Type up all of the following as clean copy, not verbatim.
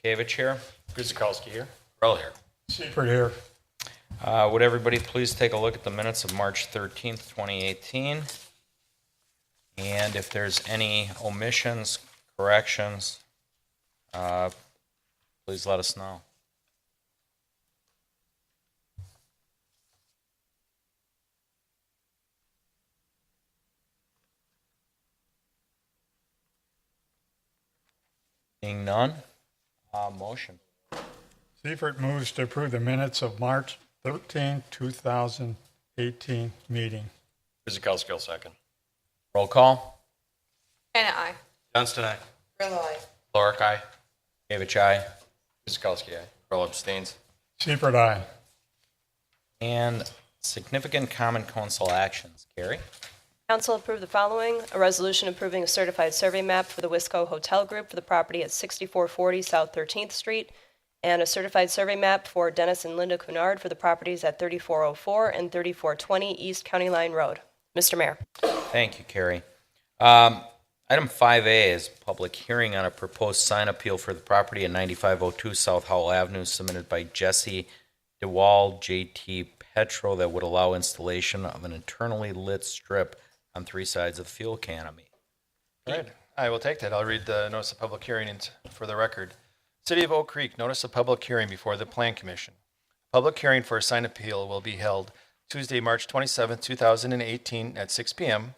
Kavich here. Guzikowski here. Earl here. Seifert here. Would everybody please take a look at the minutes of March 13th, 2018? And if there's any omissions, corrections, please let us know. Seeing none, motion. Seifert moves to approve the minutes of March 13, 2018 meeting. Guzikowski will second. Roll call. Hannah, aye. Johnston, aye. Grillo, aye. Lorick, aye. Kavich, aye. Guzikowski, aye. Earl abstains. Seifert, aye. And significant common council actions. Carrie? Council approved the following: a resolution approving a certified survey map for the Wisco Hotel Group for the property at 6440 South 13th Street, and a certified survey map for Dennis and Linda Cunard for the properties at 3404 and 3420 East County Line Road. Mr. Mayor. Thank you, Carrie. Item 5A is public hearing on a proposed sign appeal for the property at 9502 South Howell Avenue submitted by Jesse DeWall, JT Petro, that would allow installation of an internally lit strip on three sides of the fuel canopy. All right, I will take that. I'll read the notice of public hearing for the record. City of Oak Creek, notice of public hearing before the Plan Commission. Public hearing for a sign appeal will be held Tuesday, March 27, 2018 at 6 p.m.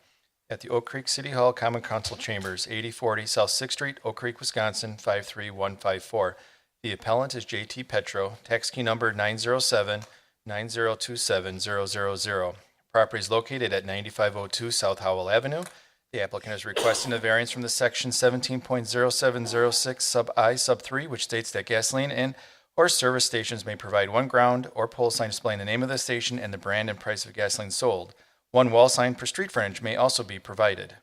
at the Oak Creek City Hall Common Council Chambers, 8040 South 6th Street, Oak Creek, Wisconsin, 53154. The appellant is JT Petro, tax key number 907-9027000. Property is located at 9502 South Howell Avenue. The applicant is requesting a variance from the section 17.0706 sub I sub 3, which states that gasoline and or service stations may provide one ground or pole sign displaying the name of the station and the brand and price of gasoline sold. One wall sign per street frontage may also be provided.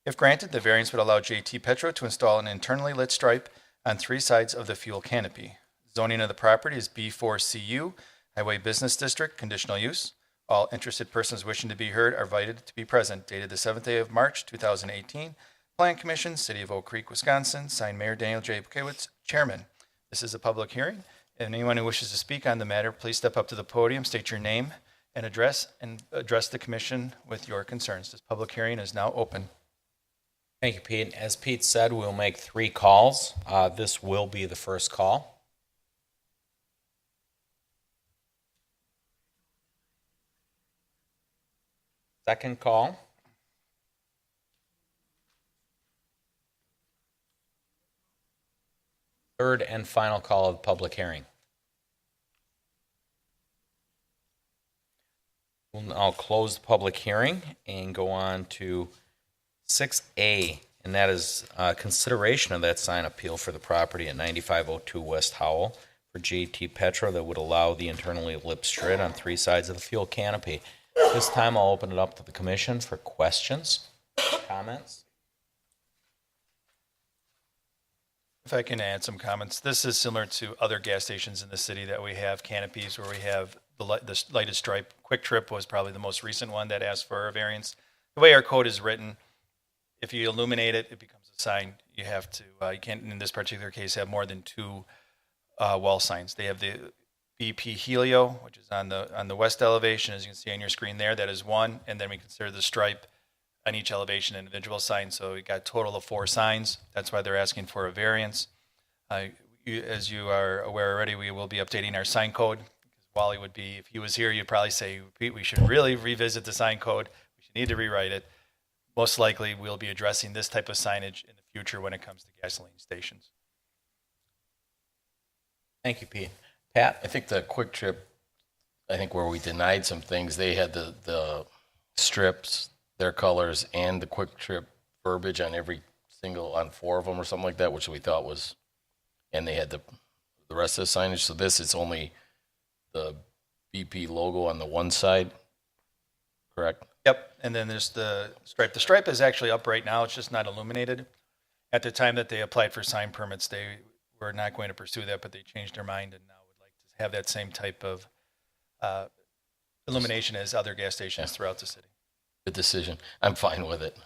If granted, the variance would allow JT Petro to install an internally lit stripe on three sides of the fuel canopy. Zoning of the property is B4CU, Highway Business District, conditional use. All interested persons wishing to be heard are invited to be present. Dated the 7th day of March, 2018. Plan Commission, City of Oak Creek, Wisconsin. Signed Mayor Daniel J. Bukowitz, Chairman. This is a public hearing. And anyone who wishes to speak on the matter, please step up to the podium, state your name and address the commission with your concerns. This public hearing is now open. Thank you, Pete. As Pete said, we'll make 3 calls. This will be the first call. Second call. Third and final call of the public hearing. We'll now close the public hearing and go on to 6A, and that is consideration of that sign appeal for the property at 9502 West Howell for JT Petro that would allow the internally lit strip on three sides of the fuel canopy. This time I'll open it up to the commission for questions, comments. If I can add some comments, this is similar to other gas stations in the city that we have canopies where we have the lighted stripe. Quick Trip was probably the most recent one that asked for a variance. The way our code is written, if you illuminate it, it becomes a sign. You have to, you can't, in this particular case, have more than 2 wall signs. They have the BP Helio, which is on the west elevation, as you can see on your screen there. That is 1, and then we consider the stripe on each elevation individual sign. So we got a total of 4 signs. That's why they're asking for a variance. As you are aware already, we will be updating our sign code. Wally would be, if he was here, you'd probably say, Pete, we should really revisit the sign code. We should need to rewrite it. Most likely, we'll be addressing this type of signage in the future when it comes to gasoline stations. Thank you, Pete. Pat? I think the Quick Trip, where we denied some things, they had the strips, their colors, and the Quick Trip verbiage on on 4 of them or something like that, which we thought was, and they had the rest of the signage. So this is only the BP logo on the one side, correct? Yep, and then there's the stripe. The stripe is actually up right now. It's just not illuminated. At the time that they applied for sign permits, they were not going to pursue that, but they changed their mind and now would like to have that same type of illumination as other gas stations throughout the city. Good decision. I'm fine with it.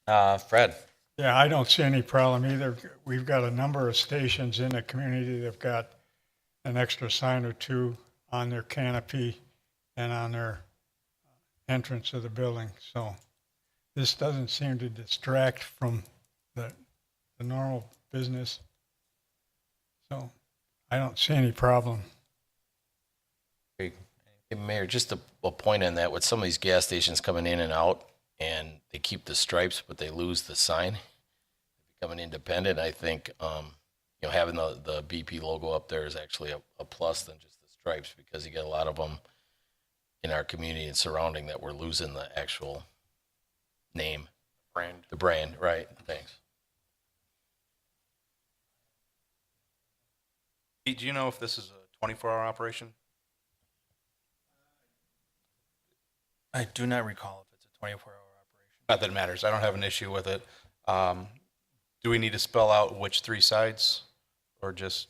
Fred? Yeah, I don't see any problem either. We've got a number of stations in the community that've got an extra sign or two on their canopy and on their entrance of the building. So this doesn't seem to distract from the normal business. So I don't see any problem. Hey, Mayor, just a point on that, with some of these gas stations coming in and out, and they keep the stripes, but they lose the sign, becoming independent, I think, having the BP logo up there is actually a plus than just the stripes, because you get a lot of them in our community and surrounding that we're losing the actual name. The brand, right. Thanks. Pete, do you know if this is a 24-hour operation? I do not recall if it's a 24-hour operation. Not that it matters. I don't have an issue with it. Do we need to spell out which three sides, or just?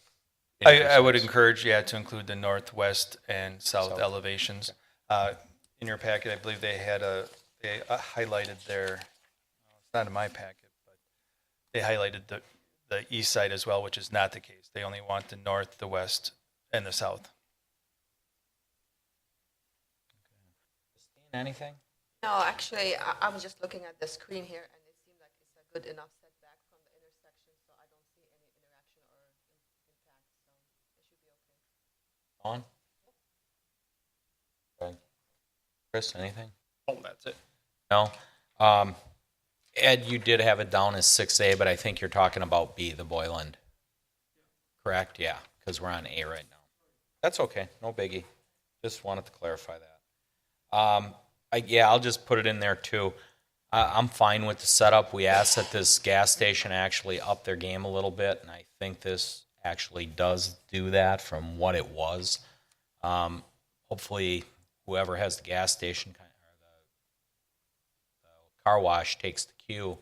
any three I would sides? encourage, to include the northwest and south South. elevations. In your packet, I believe they had they highlighted their, it's not in my packet, but they highlighted the east side as well, which is not the case. They only want the north, the west, and the south. Anything? No, actually, I was just looking at the screen here, and it seemed like it's a good enough setback from the intersection, so I don't see any interaction or impact, so it should be okay. On? Okay. Chris, anything? Oh, that's it. No? Ed, you did have it down as 6A, but I think you're talking about B, the Boyland. Correct? Yeah, because we're on A right now. That's okay. No biggie. Just wanted to clarify that. I'll just put it in there too. I'm fine with the setup. We asked that this gas station actually up their game a little bit, and I think this actually does do that from what it was. Hopefully, whoever has the gas station or the car wash takes the cue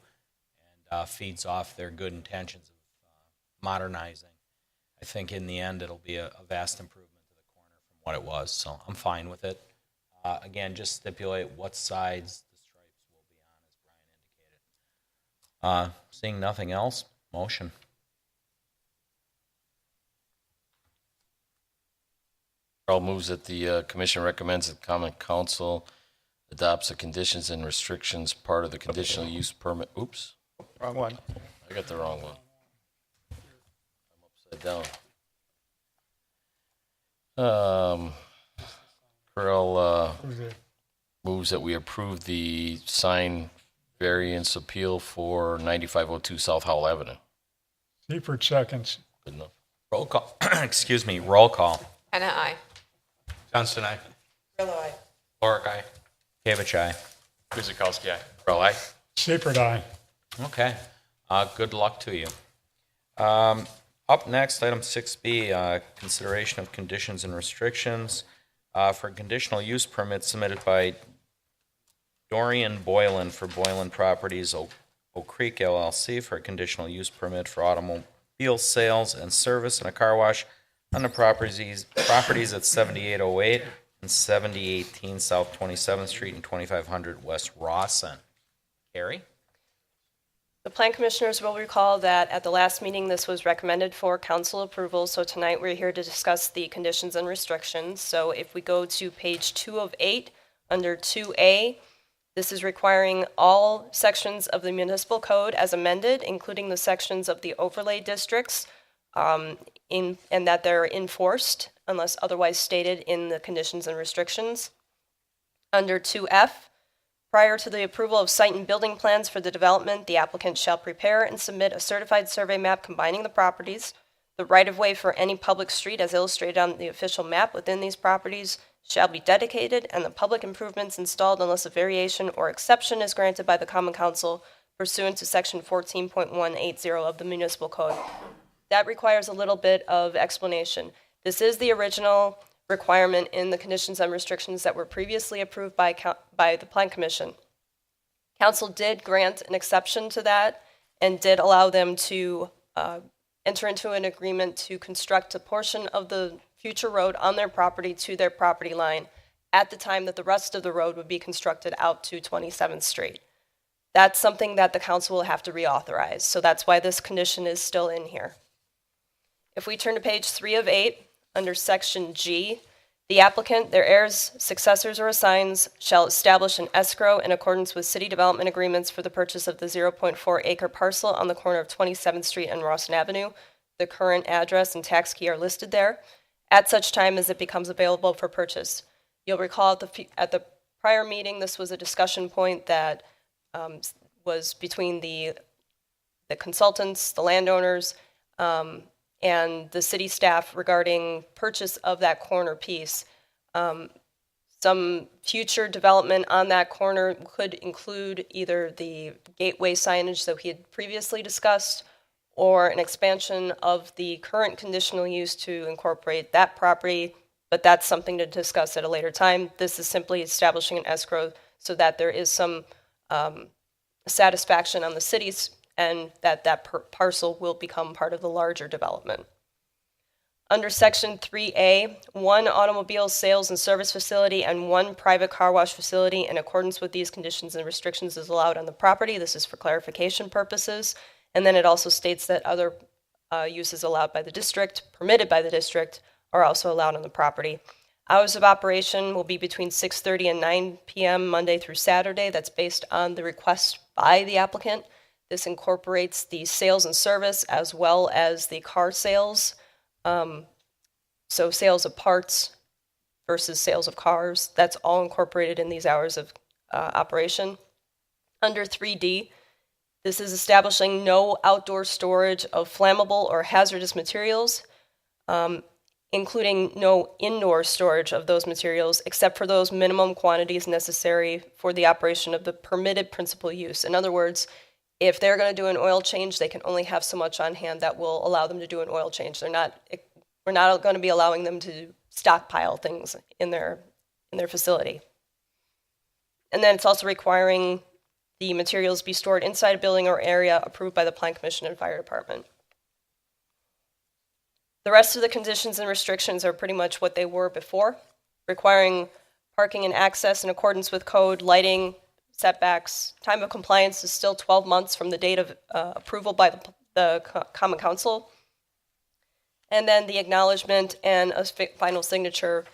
and feeds off their good intentions of modernizing. I think in the end it'll be a vast improvement to the corner from what it was, so I'm fine with it. Again, just stipulate what sides the stripes will be on, as Brian indicated. Seeing nothing else, motion. Carl moves that the commission recommends that common council adopts the conditions and restrictions part of the conditional use permit. Oops, Wrong one. I got the wrong one. I'm upside down. Carl Who's it? moves that we approve the sign variance appeal for 9502 South Howell Avenue. Seifert seconds. Good enough. Roll call. Excuse me. Roll call. Anna, aye. Johnston, aye. Lorick, aye. Kavich, aye. Guzekowski, aye. Carl, aye. Seifert, aye. Okay. Good luck to you. Up next, item 6B, consideration of conditions and restrictions for a conditional use permit submitted by Dorian Boylan for Boylan Properties, Oak Creek LLC, for a conditional use permit for automobile sales and service and a car wash on the properties at 7808 and 7018 South 27th Street and 2500 West Rawson. Carrie? The Plan Commissioners will recall that at the last meeting, this was recommended for council approval, so tonight we're here to discuss the conditions and restrictions. So if we go to page 2 of 8, under 2A, this is requiring all sections of the municipal code as amended, including the sections of the overlay districts, and that they're enforced unless otherwise stated in the conditions and restrictions. Under 2F, prior to the approval of site and building plans for the development, the applicant shall prepare and submit a certified survey map combining the properties, the right-of-way for any public street as illustrated on the official map within these properties shall be dedicated, and the public improvements installed unless a variation or exception is granted by the Common Council pursuant to Section 14.180 of the Municipal Code. That requires a little bit of explanation. This is the original requirement in the conditions and restrictions that were previously approved by the Plan Commission. Council did grant an exception to that and did allow them to enter into an agreement to construct a portion of the future road on their property to their property line at the time that the rest of the road would be constructed out to 27th Street. That's something that the council will have to reauthorize. So that's why this condition is still in here. If we turn to page 3 of 8, under section G, the applicant, their heirs, successors, or assigns shall establish an escrow in accordance with city development agreements for the purchase of the 0.4 acre parcel on the corner of 27th Street and Rawson Avenue. The current address and tax key are listed there, at such time as it becomes available for purchase. You'll recall at the prior meeting, this was a discussion point that was between the consultants, the landowners, and the city staff regarding purchase of that corner piece. Some future development on that corner could include either the gateway signage that we had previously discussed, or an expansion of the current conditional use to incorporate that property, but that's something to discuss at a later time. This is simply establishing an escrow so that there is some satisfaction on the city's and that parcel will become part of the larger development. Under section 3A, 1 automobile sales and service facility and 1 private car wash facility in accordance with these conditions and restrictions is allowed on the property. This is for clarification purposes. And then it also states that other uses allowed by the district, permitted by the district, are also allowed on the property. Hours of operation will be between 6:30 and 9 p.m. Monday through Saturday. That's based on the request by the applicant. This incorporates the sales and service as well as the car sales. So sales of parts versus sales of cars, that's all incorporated in these hours of operation. Under 3D, this is establishing no outdoor storage of flammable or hazardous materials, including no indoor storage of those materials, except for those minimum quantities necessary for the operation of the permitted principal use. In other words, if they're going to do an oil change, they can only have so much on hand that will allow them to do an oil change. We're not going to be allowing them to stockpile things in their facility. And then it's also requiring the materials be stored inside a building or area approved by the Plan Commission and Fire Department. The rest of the conditions and restrictions are pretty much what they were before, requiring parking and access in accordance with code, lighting, setbacks. Time of compliance is still 12 months from the date of approval by the Common Council. And then the acknowledgement and a final signature.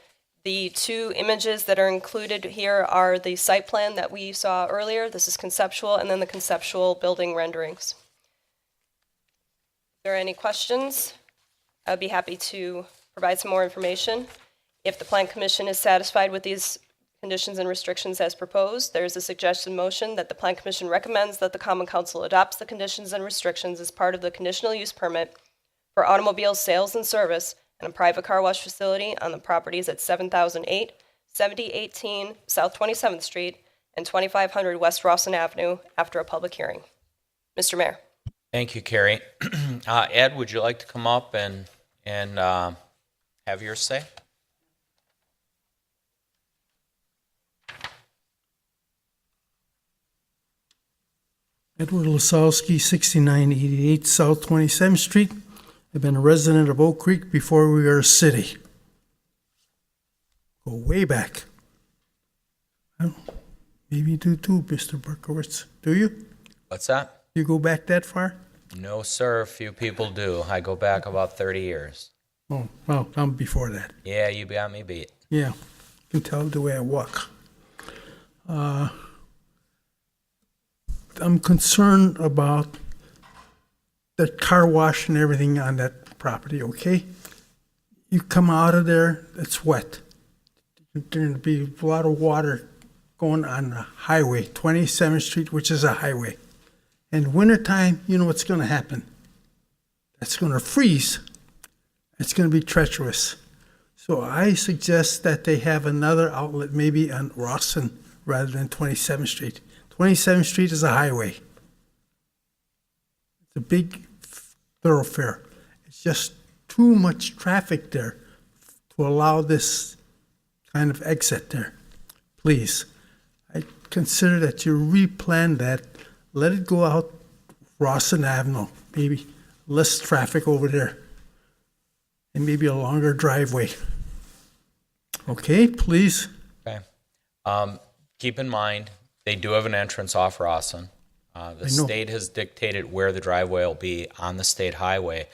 The 2 images that are included here are the site plan that we saw earlier. This is conceptual, and then the conceptual building renderings. If there are any questions, I'd be happy to provide some more information. If the Plan Commission is satisfied with these conditions and restrictions as proposed, there is a suggested motion that the Plan Commission recommends that the Common Council adopts the conditions and restrictions as part of the conditional use permit for automobile sales and service and a private car wash facility on the properties at 7008, 7018 South 27th Street, and 2500 West Rawson Avenue after a public hearing. Mr. Mayor. Thank you, Carrie. Ed, would you like to come up and have your say? Edward Lasowski, 6988 South 27th Street. I've been a resident of Oak Creek before we were a city. Go way back. Well, maybe you do too, Mr. Berkowitz. Do you? What's that? You go back that far? No, sir. Few people do. I go back about 30 years. Oh, well, I'm before that. Yeah, you got me beat. Yeah, you can tell the way I walk. I'm concerned about the car wash and everything on that property, okay? You come out of there, it's wet. There's going to be a lot of water going on the highway, 27th Street, which is a highway. In wintertime, you know what's going to happen. It's going to freeze. It's going to be treacherous. So I suggest that they have another outlet, maybe on Rawson rather than 27th Street. 27th Street is a highway. It's a big thoroughfare. It's just too much traffic there to allow this kind of exit there. Please, I consider that you replan that. Let it go out Rawson Avenue, maybe less traffic over there, and maybe a longer driveway. Okay, please. Okay. Keep in mind, they do have an entrance off Rawson. The know. state has dictated where the driveway will be on the state highway.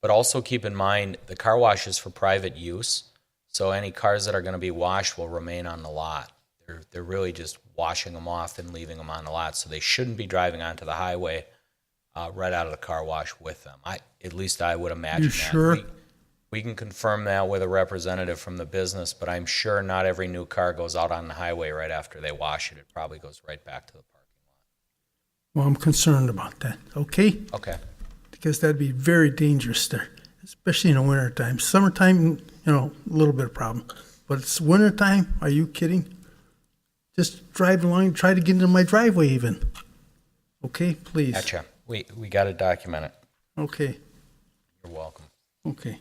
But also keep in mind, the car wash is for private use, so any cars that are going to be washed will remain on the lot. They're really just washing them off and leaving them on the lot, so they shouldn't be driving onto the highway right out of the car wash with them. At least I would imagine You that. sure? We can confirm that with a representative from the business, but I'm sure not every new car goes out on the highway right after they wash it. It probably goes right back to the parking Well, I'm concerned about that, okay? lot. Okay. Because that'd be very dangerous there, especially in the wintertime. Summertime, a little bit of problem. But it's wintertime, are you kidding? Just drive along, try to get into my driveway even. Okay, please. Gotcha. We got to document it. Okay, You're welcome. okay.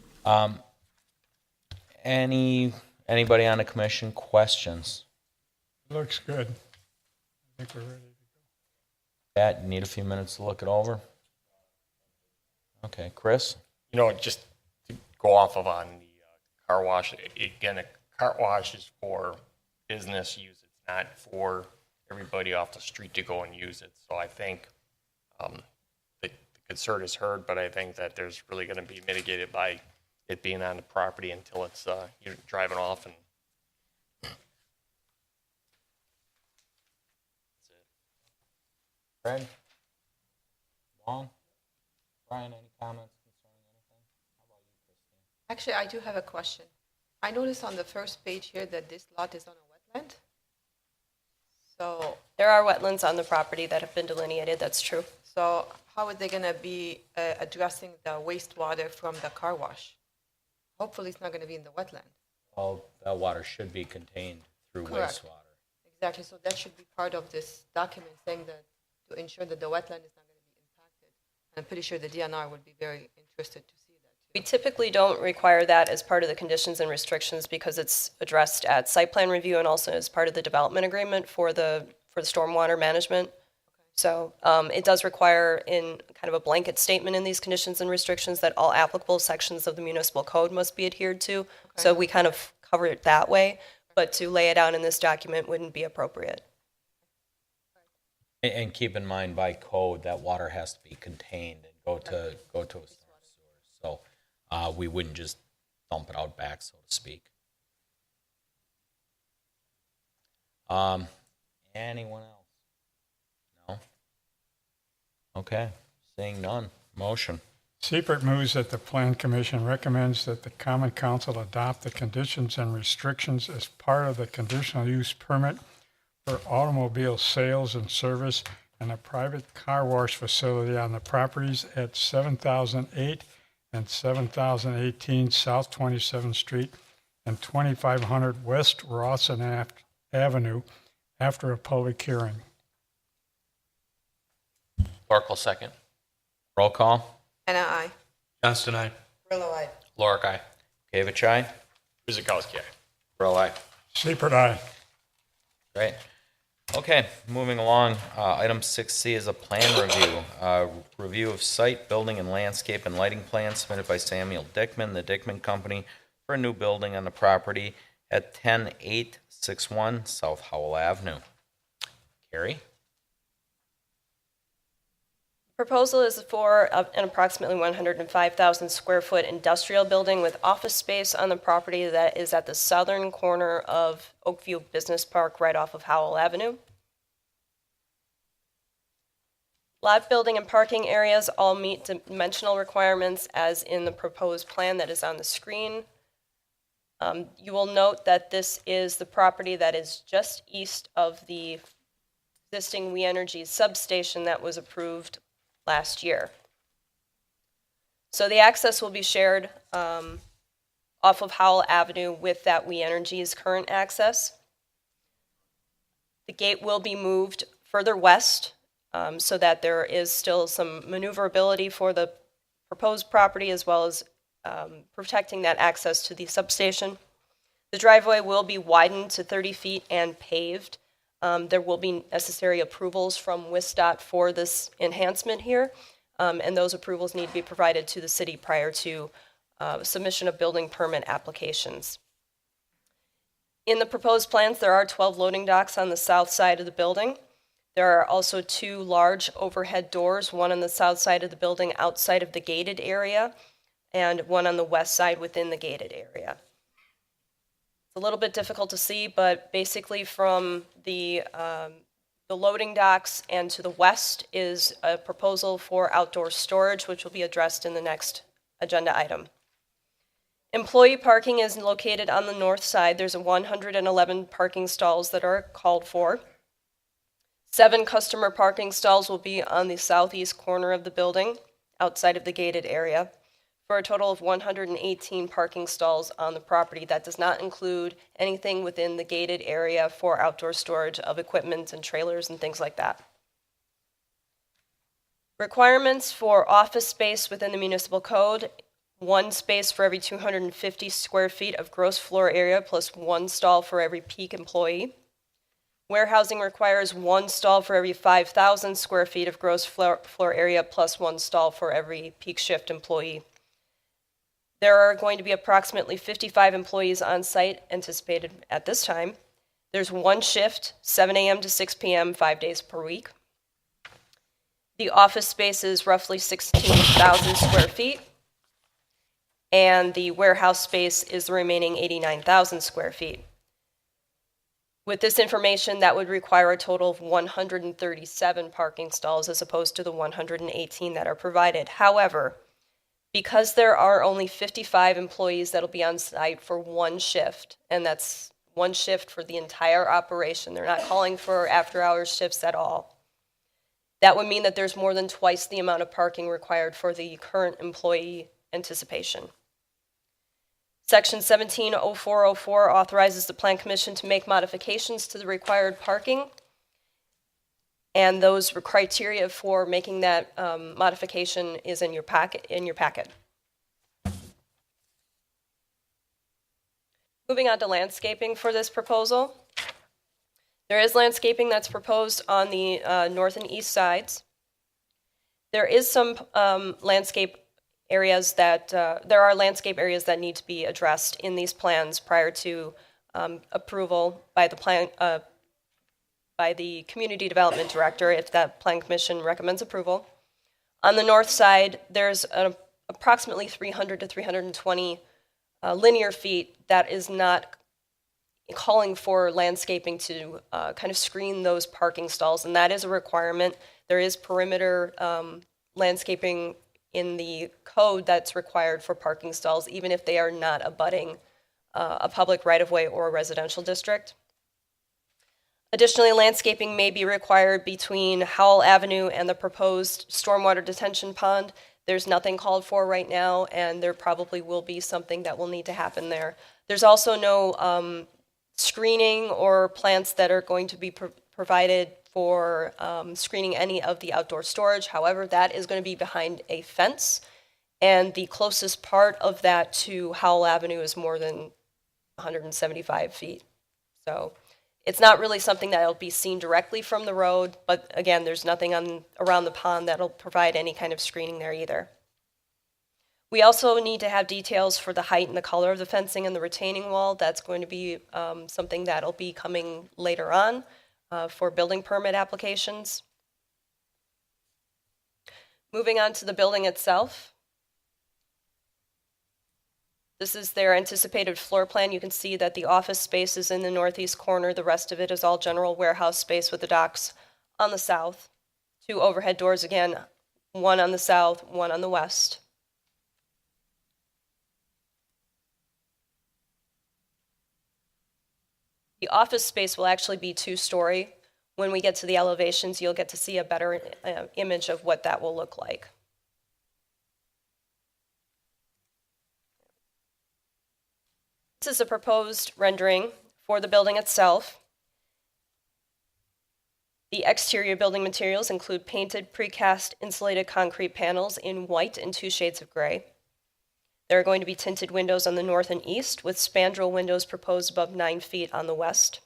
Anybody on the commission questions? Looks good. I think we're ready. Pat, you need a few minutes to look it over? Okay, Chris? Just to go off of on the car wash, again, a car wash is for business use. It's not for everybody off the street to go and use it. So I think the concern is heard, but I think that there's really going to be mitigated by it being on the property until it's you're driving off. And Fred? Long? Brian, any comments concerning anything? How about you, Christine? Actually, I do have a question. I noticed on the first page here that this lot is on a wetland. So, There are wetlands on the property that have been delineated, that's true. so how are they going to be addressing the wastewater from the car wash? Hopefully, it's not going to be in the wetland. Well, that water should be contained through Correct. wastewater. Exactly, so that should be part of this document saying that to ensure that the wetland is not going to be impacted. I'm pretty sure the DNR would be very interested to see that. We typically don't require that as part of the conditions and restrictions because it's addressed at site plan review and also as part of the development agreement for the stormwater management. So it does require in kind of a blanket statement in these conditions and restrictions that all applicable sections of the municipal code must be adhered to. So we kind of cover it that way, but to lay it out in this document wouldn't be appropriate. And keep in mind, by code, that water has to be contained and go to a storm sewer. So we wouldn't just dump it out back, so to speak. Anyone else? No? Okay, seeing none. Motion. Seipert moves that the Plan Commission recommends that the Common Council adopt the conditions and restrictions as part of the conditional use permit for automobile sales and service and a private car wash facility on the properties at 7008 and 7018 South 27th Street and 2500 West Rawson Avenue after a public hearing. Oracle second. Roll call. Anna, I. Johnston, aye. Brillo, I. Lorick, aye. Gavich, aye. Guzekowski, aye. Burl, aye. Seipert, aye. Great. Okay, moving along. Item 6C is a plan review. Review of site, building, and landscape and lighting plans submitted by Samuel Dickman, the Dickman Company, for a new building on the property at 10861 South Howell Avenue. Carrie? Proposal is for an approximately 105,000 square foot industrial building with office space on the property that is at the southern corner of Oakview Business Park, right off of Howell Avenue. Lot building and parking areas all meet dimensional requirements as in the proposed plan that is on the screen. You will note that this is the property that is just east of the existing We Energy substation that was approved last year. So the access will be shared off of Howell Avenue with that We Energy's current access. The gate will be moved further west so that there is still some maneuverability for the proposed property as well as protecting that access to the substation. The driveway will be widened to 30 feet and paved. There will be necessary approvals from WISDOT for this enhancement here, and those approvals need to be provided to the city prior to submission of building permit applications. In the proposed plans, there are 12 loading docks on the south side of the building. There are also 2 large overhead doors, one on the south side of the building outside of the gated area, and one on the west side within the gated area. It's a little bit difficult to see, but basically from the loading docks and to the west is a proposal for outdoor storage, which will be addressed in the next agenda item. Employee parking is located on the north side. There's 111 parking stalls that are called for. 7 customer parking stalls will be on the southeast corner of the building, outside of the gated area, for a total of 118 parking stalls on the property. That does not include anything within the gated area for outdoor storage of equipment and trailers and things like that. Requirements for office space within the municipal code: 1 space for every 250 square feet of gross floor area plus 1 stall for every peak employee. Warehousing requires 1 stall for every 5,000 square feet of gross floor area plus 1 stall for every peak shift employee. There are going to be approximately 55 employees on site anticipated at this time. There's 1 shift, 7 a.m. to 6 p.m., 5 days per week. The office space is roughly 16,000 square feet, and the warehouse space is the remaining 89,000 square feet. With this information, that would require a total of 137 parking stalls as opposed to the 118 that are provided. However, because there are only 55 employees that'll be on site for 1 shift, and that's 1 shift for the entire operation, they're not calling for after-hours shifts at all. That would mean that there's more than twice the amount of parking required for the current employee anticipation. Section 170404 authorizes the Plan Commission to make modifications to the required parking, and those criteria for making that modification is in your packet. Moving on to landscaping for this proposal. There is landscaping that's proposed on the north and east sides. There is some landscape areas that there are landscape areas that need to be addressed in these plans prior to approval by the Community Development Director if that Plan Commission recommends approval. On the north side, there's approximately 300 to 320 linear feet that is not calling for landscaping to kind of screen those parking stalls, and that is a requirement. There is perimeter landscaping in the code that's required for parking stalls, even if they are not abutting a public right-of-way or a residential district. Additionally, landscaping may be required between Howell Avenue and the proposed stormwater detention pond. There's nothing called for right now, and there probably will be something that will need to happen there. There's also no screening or plants that are going to be provided for screening any of the outdoor storage. However, that is going to be behind a fence, and the closest part of that to Howell Avenue is more than 175 feet. So it's not really something that will be seen directly from the road, but again, there's nothing around the pond that'll provide any kind of screening there either. We also need to have details for the height and the color of the fencing and the retaining wall. That's going to be something that'll be coming later on for building permit applications. Moving on to the building itself. This is their anticipated floor plan. You can see that the office space is in the northeast corner. The rest of it is all general warehouse space with the docks on the south. 2 overhead doors again, 1 on the south, 1 on the west. The office space will actually be 2-story. When we get to the elevations, you'll get to see a better image of what that will look like. This is a proposed rendering for the building itself. The exterior building materials include painted precast insulated concrete panels in white and 2 shades of gray. There are going to be tinted windows on the north and east, with spandrel windows proposed above 9 feet on the west.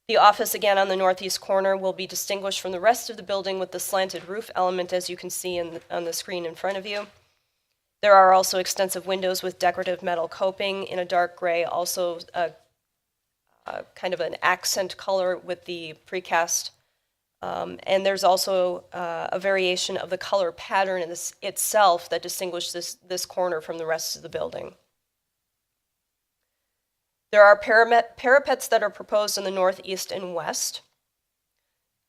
The office, again on the northeast corner, will be distinguished from the rest of the building with the slanted roof element, as you can see on the screen in front of you. There are also extensive windows with decorative metal coping in a dark gray, also kind of an accent color with the precast. And there's also a variation of the color pattern in this itself that distinguishes this corner from the rest of the building. There are parapets that are proposed in the northeast and west.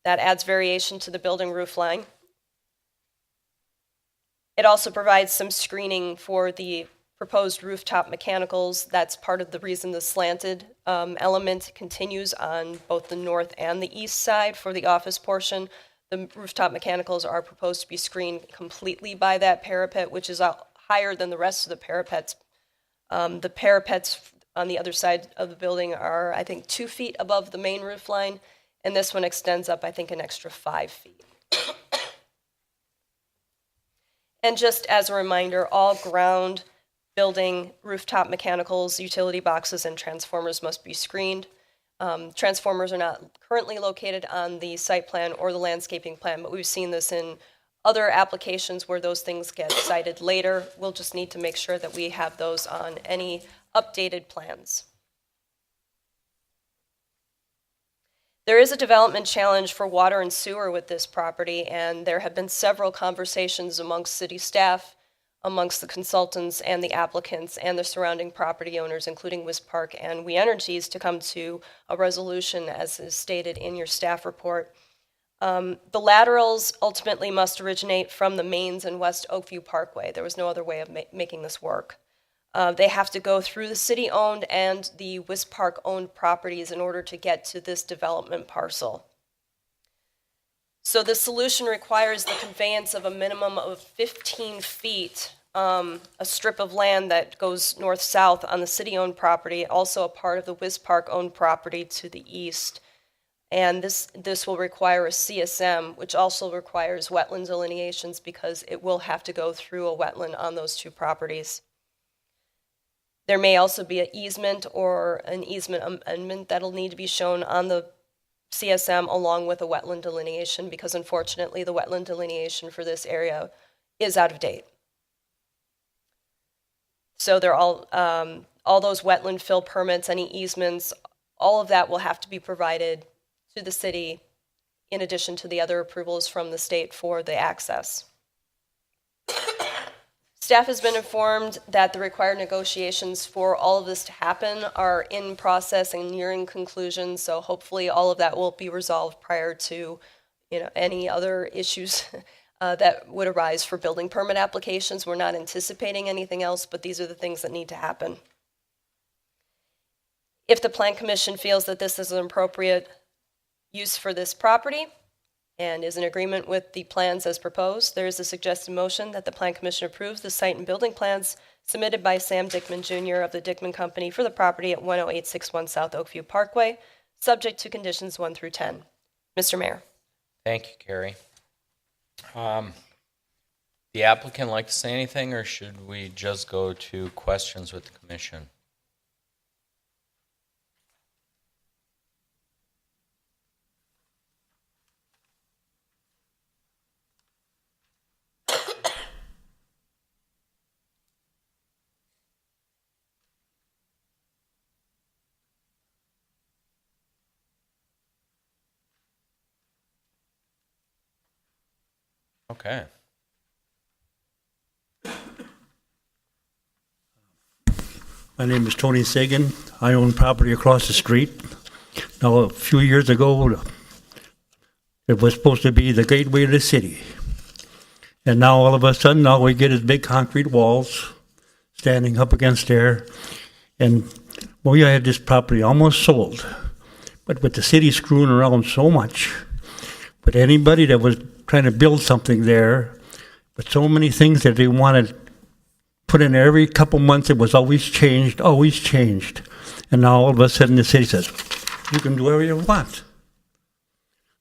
That adds variation to the building roof line. It also provides some screening for the proposed rooftop mechanicals. That's part of the reason the slanted element continues on both the north and the east side for the office portion. The rooftop mechanicals are proposed to be screened completely by that parapet, which is higher than the rest of the parapets. The parapets on the other side of the building are, I think, 2 feet above the main roof line, and this one extends up, I think, an extra 5 feet. And just as a reminder, all ground building rooftop mechanicals, utility boxes, and transformers must be screened. Transformers are not currently located on the site plan or the landscaping plan, but we've seen this in other applications where those things get cited later. We'll just need to make sure that we have those on any updated plans. There is a development challenge for water and sewer with this property, and there have been several conversations amongst city staff, amongst the consultants and the applicants and the surrounding property owners, including Wisp Park and We Energies, to come to a resolution as is stated in your staff report. The laterals ultimately must originate from the Mains and West Oakview Parkway. There was no other way of making this work. They have to go through the city-owned and the Wisp Park-owned properties in order to get to this development parcel. So the solution requires the conveyance of a minimum of 15 feet, a strip of land that goes north-south on the city-owned property, also a part of the Wisp Park-owned property to the east. And this will require a CSM, which also requires wetland delineations because it will have to go through a wetland on those two properties. There may also be an easement or an easement amendment that'll need to be shown on the CSM along with a wetland delineation because unfortunately the wetland delineation for this area is out of date. So they're all those wetland fill permits, any easements, all of that will have to be provided to the city in addition to the other approvals from the state for the access. Staff has been informed that the required negotiations for all of this to happen are in process and nearing conclusion, so hopefully all of that will be resolved prior to any other issues that would arise for building permit applications. We're not anticipating anything else, but these are the things that need to happen. If the Plan Commission feels that this is an appropriate use for this property, and is in agreement with the plans as proposed, there is a suggested motion that the Plan Commission approves the site and building plans submitted by Sam Dickman Jr. of the Dickman Company for the property at 10861 South Oakview Parkway, subject to conditions 1 through 10. Mr. Mayor. Thank you, Carrie. The applicant like to say anything, or should we just go to questions with the commission? Okay. My name is Tony Sagan. I own property across the street. Now, a few years ago, it was supposed to be the gateway to the city. And now, all of a sudden, all we get is big concrete walls standing up against there. And we had this property almost sold. But with the city screwing around so much, but anybody that was trying to build something there, but so many things that they wanted put in there every couple months, it was always changed. And now all of a sudden the city says, you can do whatever you want.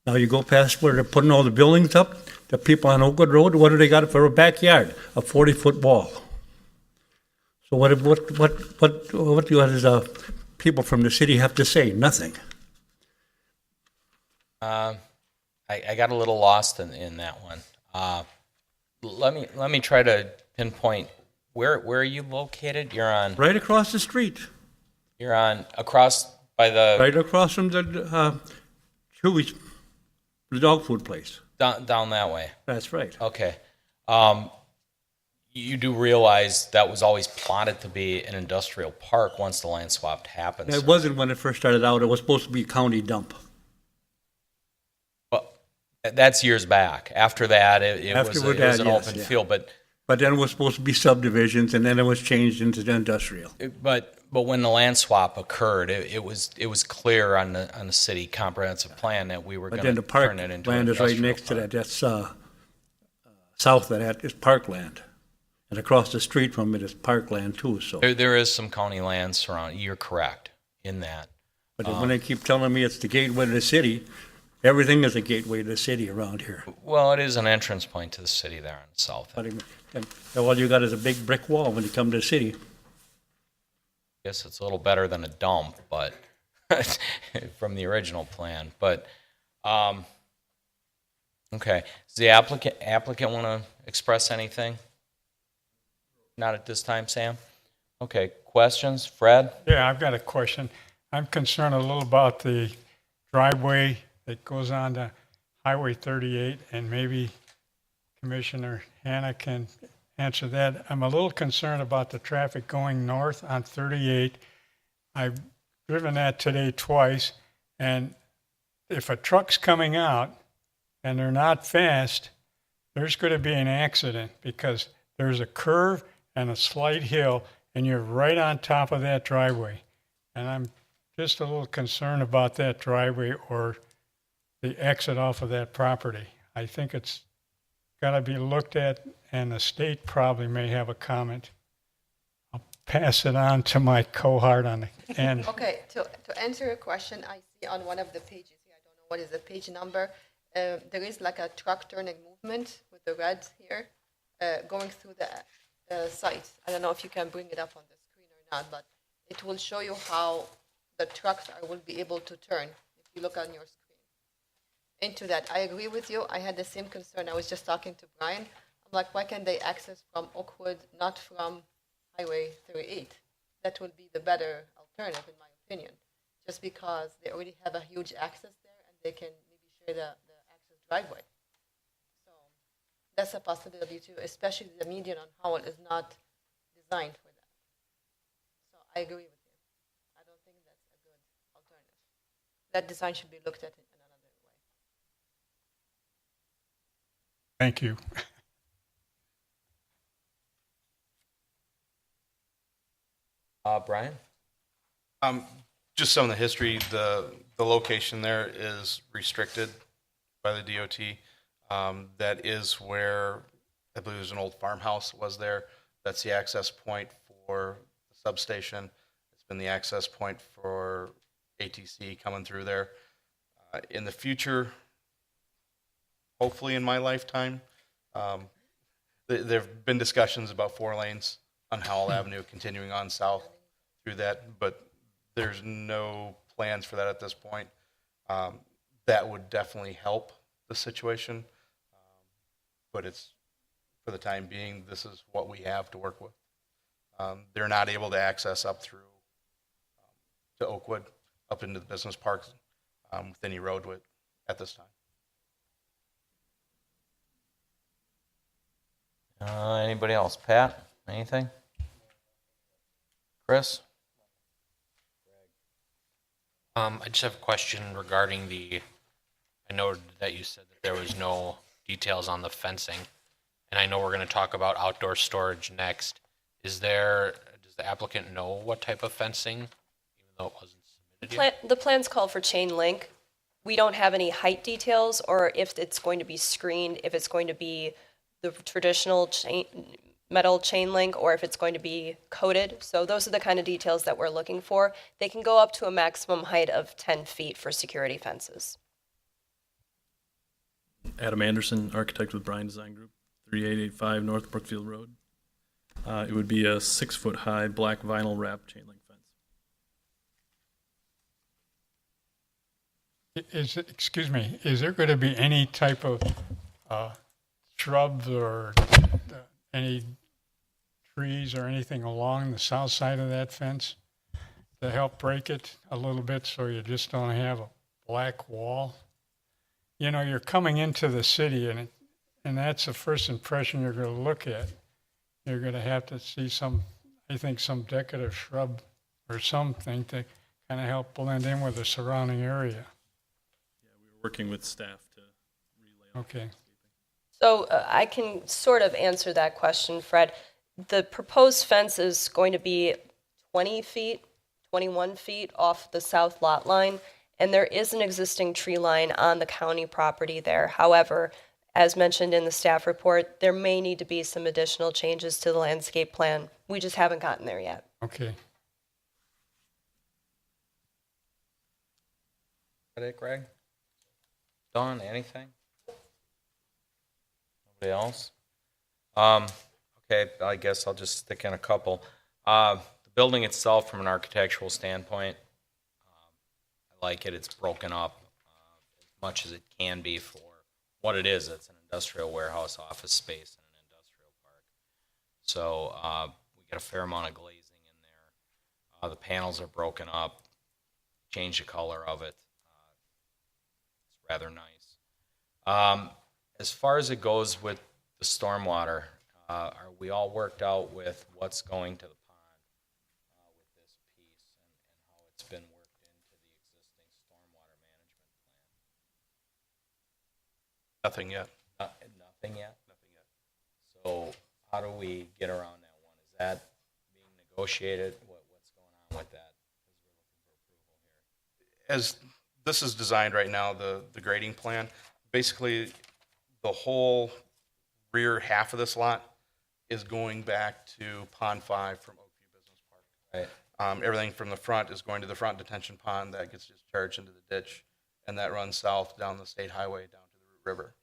Now you go past where they're putting all the buildings up, the people on Oakwood Road, what do they got for a backyard? A 40-foot wall. So what does people from the city have to say? Nothing. I got a little lost in that one. Let me try to pinpoint where are you located? You're on Right across the street. You're on across By the, Right across from the Chewy's, the dog food place. down that way. That's right. Okay. You do realize that was always plotted to be an industrial park once the land swap happens. It wasn't when it first started out. It was supposed to be a county dump. Well, that's years back. After that, it was Afterward it was that, an yes, open yeah. field. But then it was supposed to be subdivisions, and then it was changed into the industrial. But when the land swap occurred, it was clear on the city comprehensive plan that we were But going then to the park turn it into land an is right industrial next to park. that. That's south of that is parkland. And across the street from it is parkland too, so. There is some county land surrounding. You're correct in that. But when they keep telling me it's the gateway to the city, everything is a gateway to the city around here. Well, it is an entrance point to the city there on the south end. But all you got is a big brick wall when you come to the city. Guess it's a little better than a dump, but from the original plan. But okay, does the applicant want to express anything? Not at this time, Sam. Okay, questions, Fred? Yeah, I've got a question. I'm concerned a little about the driveway that goes on to Highway 38, and maybe Commissioner Hanna can answer that. I'm a little concerned about the traffic going north on 38. I've driven that today twice, and if a truck's coming out and they're not fast, there's going to be an accident because there's a curve and a slight hill, and you're right on top of that driveway. And I'm just a little concerned about that driveway or the exit off of that property. I think it's got to be looked at, and the state probably may have a comment. I'll pass it on to my cohort on the end. Okay, to answer your question, I see on one of the pages here, I don't know what is the page number, there is like a truck turning movement with the red here, going through the site. I don't know if you can bring it up on the screen or not, but it will show you how the trucks will be able to turn if you look on your screen. Into that, I agree with you. I had the same concern. I was just talking to Brian. I'm like, why can't they access from Oakwood, not from Highway 38? That would be the better alternative, in my opinion, just because they already have a huge access there and they can maybe share the access driveway. So that's a possibility too, especially the median on Howell is not designed for that. So I agree with you. I don't think that's a good alternative. That design should be looked at in another way. Thank you. Brian? Just some of the history, the location there is restricted by the DOT. That is where, I believe there's an old farmhouse was there. That's the access point for the substation. It's been the access point for ATC coming through there. In the future, hopefully in my lifetime, there have been discussions about 4 lanes on Howell Avenue continuing on south through that, but there's no plans for that at this point. That would definitely help the situation, but it's, for the time being, this is what we have to work with. They're not able to access up through to Oakwood, up into the business parks with any road width at this time. Anybody else? Pat, anything? Chris? I just have a question regarding I know that you said that there was no details on the fencing, and I know we're going to talk about outdoor storage next. Does the applicant know what type of fencing, even though it wasn't submitted yet? The plans call for chain link. We don't have any height details or if it's going to be screened, if it's going to be the traditional metal chain link or if it's going to be coated. So those are the kind of details that we're looking for. They can go up to a maximum height of 10 feet for security fences. Adam Anderson, architect with Bryan Design Group, 3885 North Brookfield Road. It would be a 6-foot-high black vinyl wrap chain link fence. Excuse me, is there going to be any type of shrubs or any trees or anything along the south side of that fence to help break it a little bit so you just don't have a black wall. You know, you're coming into the city and that's the first impression you're going to look at. You're going to have to see some decorative shrub or something to kind of help blend in with the surrounding area. Yeah, we were working with staff to relay out Okay. So I can sort of answer that question, Fred. The proposed fence is going to be 20 feet, 21 feet off the south lot line, and there is an existing tree line on the county property there. However, as mentioned in the staff report, there may need to be some additional changes to the landscape plan. We just haven't gotten there yet. Okay. That it, Greg? Dawn, anything? Nobody else? Okay, I guess I'll just stick in a couple. The building itself, from an architectural standpoint, I like it. It's broken up as much as it can be for what it is. It's an industrial warehouse office space in an industrial park. So we get a fair amount of glazing in there. The panels are broken up. Change the color of it. It's rather nice. As far as it goes with the stormwater, are we all worked out with what's going to the pond with this piece and how it's been worked into the existing stormwater management plan? Nothing yet. Nothing yet? Nothing yet. So how do we get around that one? Is that being negotiated? What's going on with that? Because we're looking for approval here. As this is designed right now, the grading plan, basically the whole rear half of this lot is going back to Pond 5 from Oakview Business Park. Right. Everything from the front is going to the front detention pond that gets discharged into the ditch, and that runs south down the state highway down to the Root River.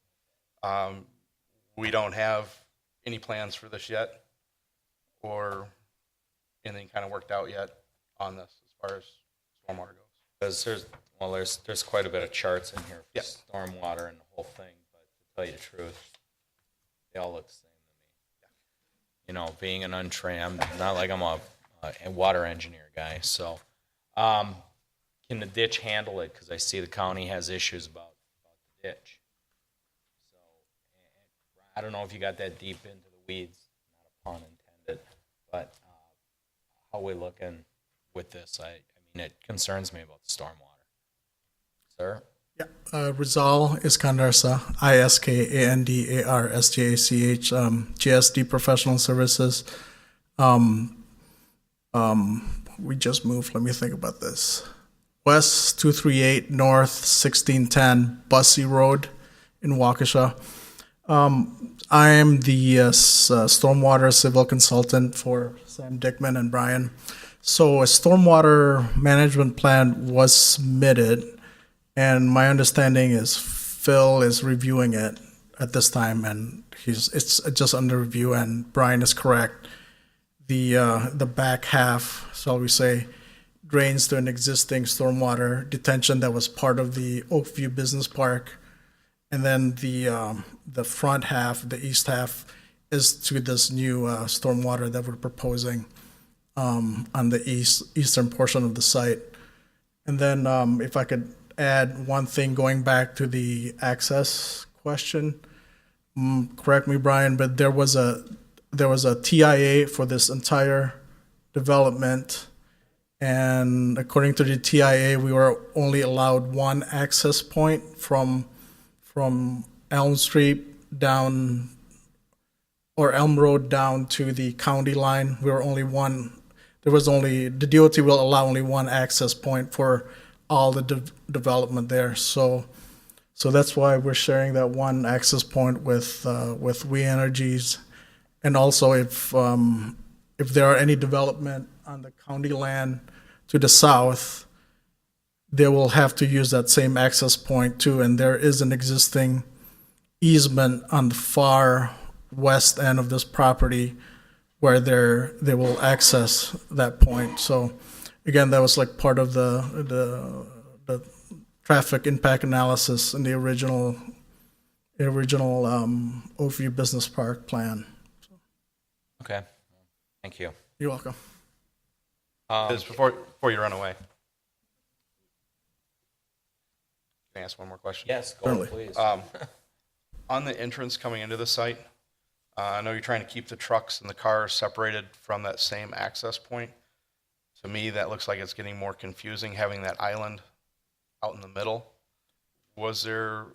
We don't have any plans for this yet, or anything kind of worked out yet on this as far as stormwater goes. Because there's quite a bit of charts in here for Yep. stormwater and the whole thing, but to tell you the truth, they all look the same to me. You know, being an untrained, not like I'm a water engineer guy, so can the ditch handle it? Because I see the county has issues about the ditch. So I don't know if you got that deep into the weeds, not a pun intended, but how we looking with this? I mean, it concerns me about the stormwater. Sir? Yeah, Rizal Iskandarsa, ISKANDARSJACH, GSD Professional Services. We just moved. Let me think about this. West 238 North 1610 Bussy Road in Waukesha. I am the stormwater civil consultant for Sam Dickman and Brian. So a stormwater management plan was submitted, and my understanding is Phil is reviewing it at this time, and it's just under review. And Brian is correct. The back half, shall we say, drains to an existing stormwater detention that was part of the Oakview Business Park, and then the front half, the east half, is to this new stormwater that we're proposing on the eastern portion of the site. And then if I could add one thing going back to the access question, correct me, Brian, but there was a TIA for this entire development, and according to the TIA, we were only allowed one access point from Elm Street down, or Elm Road down to the county line. We were only one. The DOT will allow only one access point for all the development there. So that's why we're sharing that one access point with We Energies. And also, if there are any development on the county land to the south, they will have to use that same access point too. And there is an existing easement on the far west end of this property where they will access that point. So again, that was like part of the traffic impact analysis in the original Oakview Business Park plan. Okay. Thank you. You're welcome. Just before you run away. Can I ask one more question? Yes, go, Certainly. please. On the entrance coming into the site, I know you're trying to keep the trucks and the cars separated from that same access point. To me, that looks like it's getting more confusing, having that island out in the middle. Was there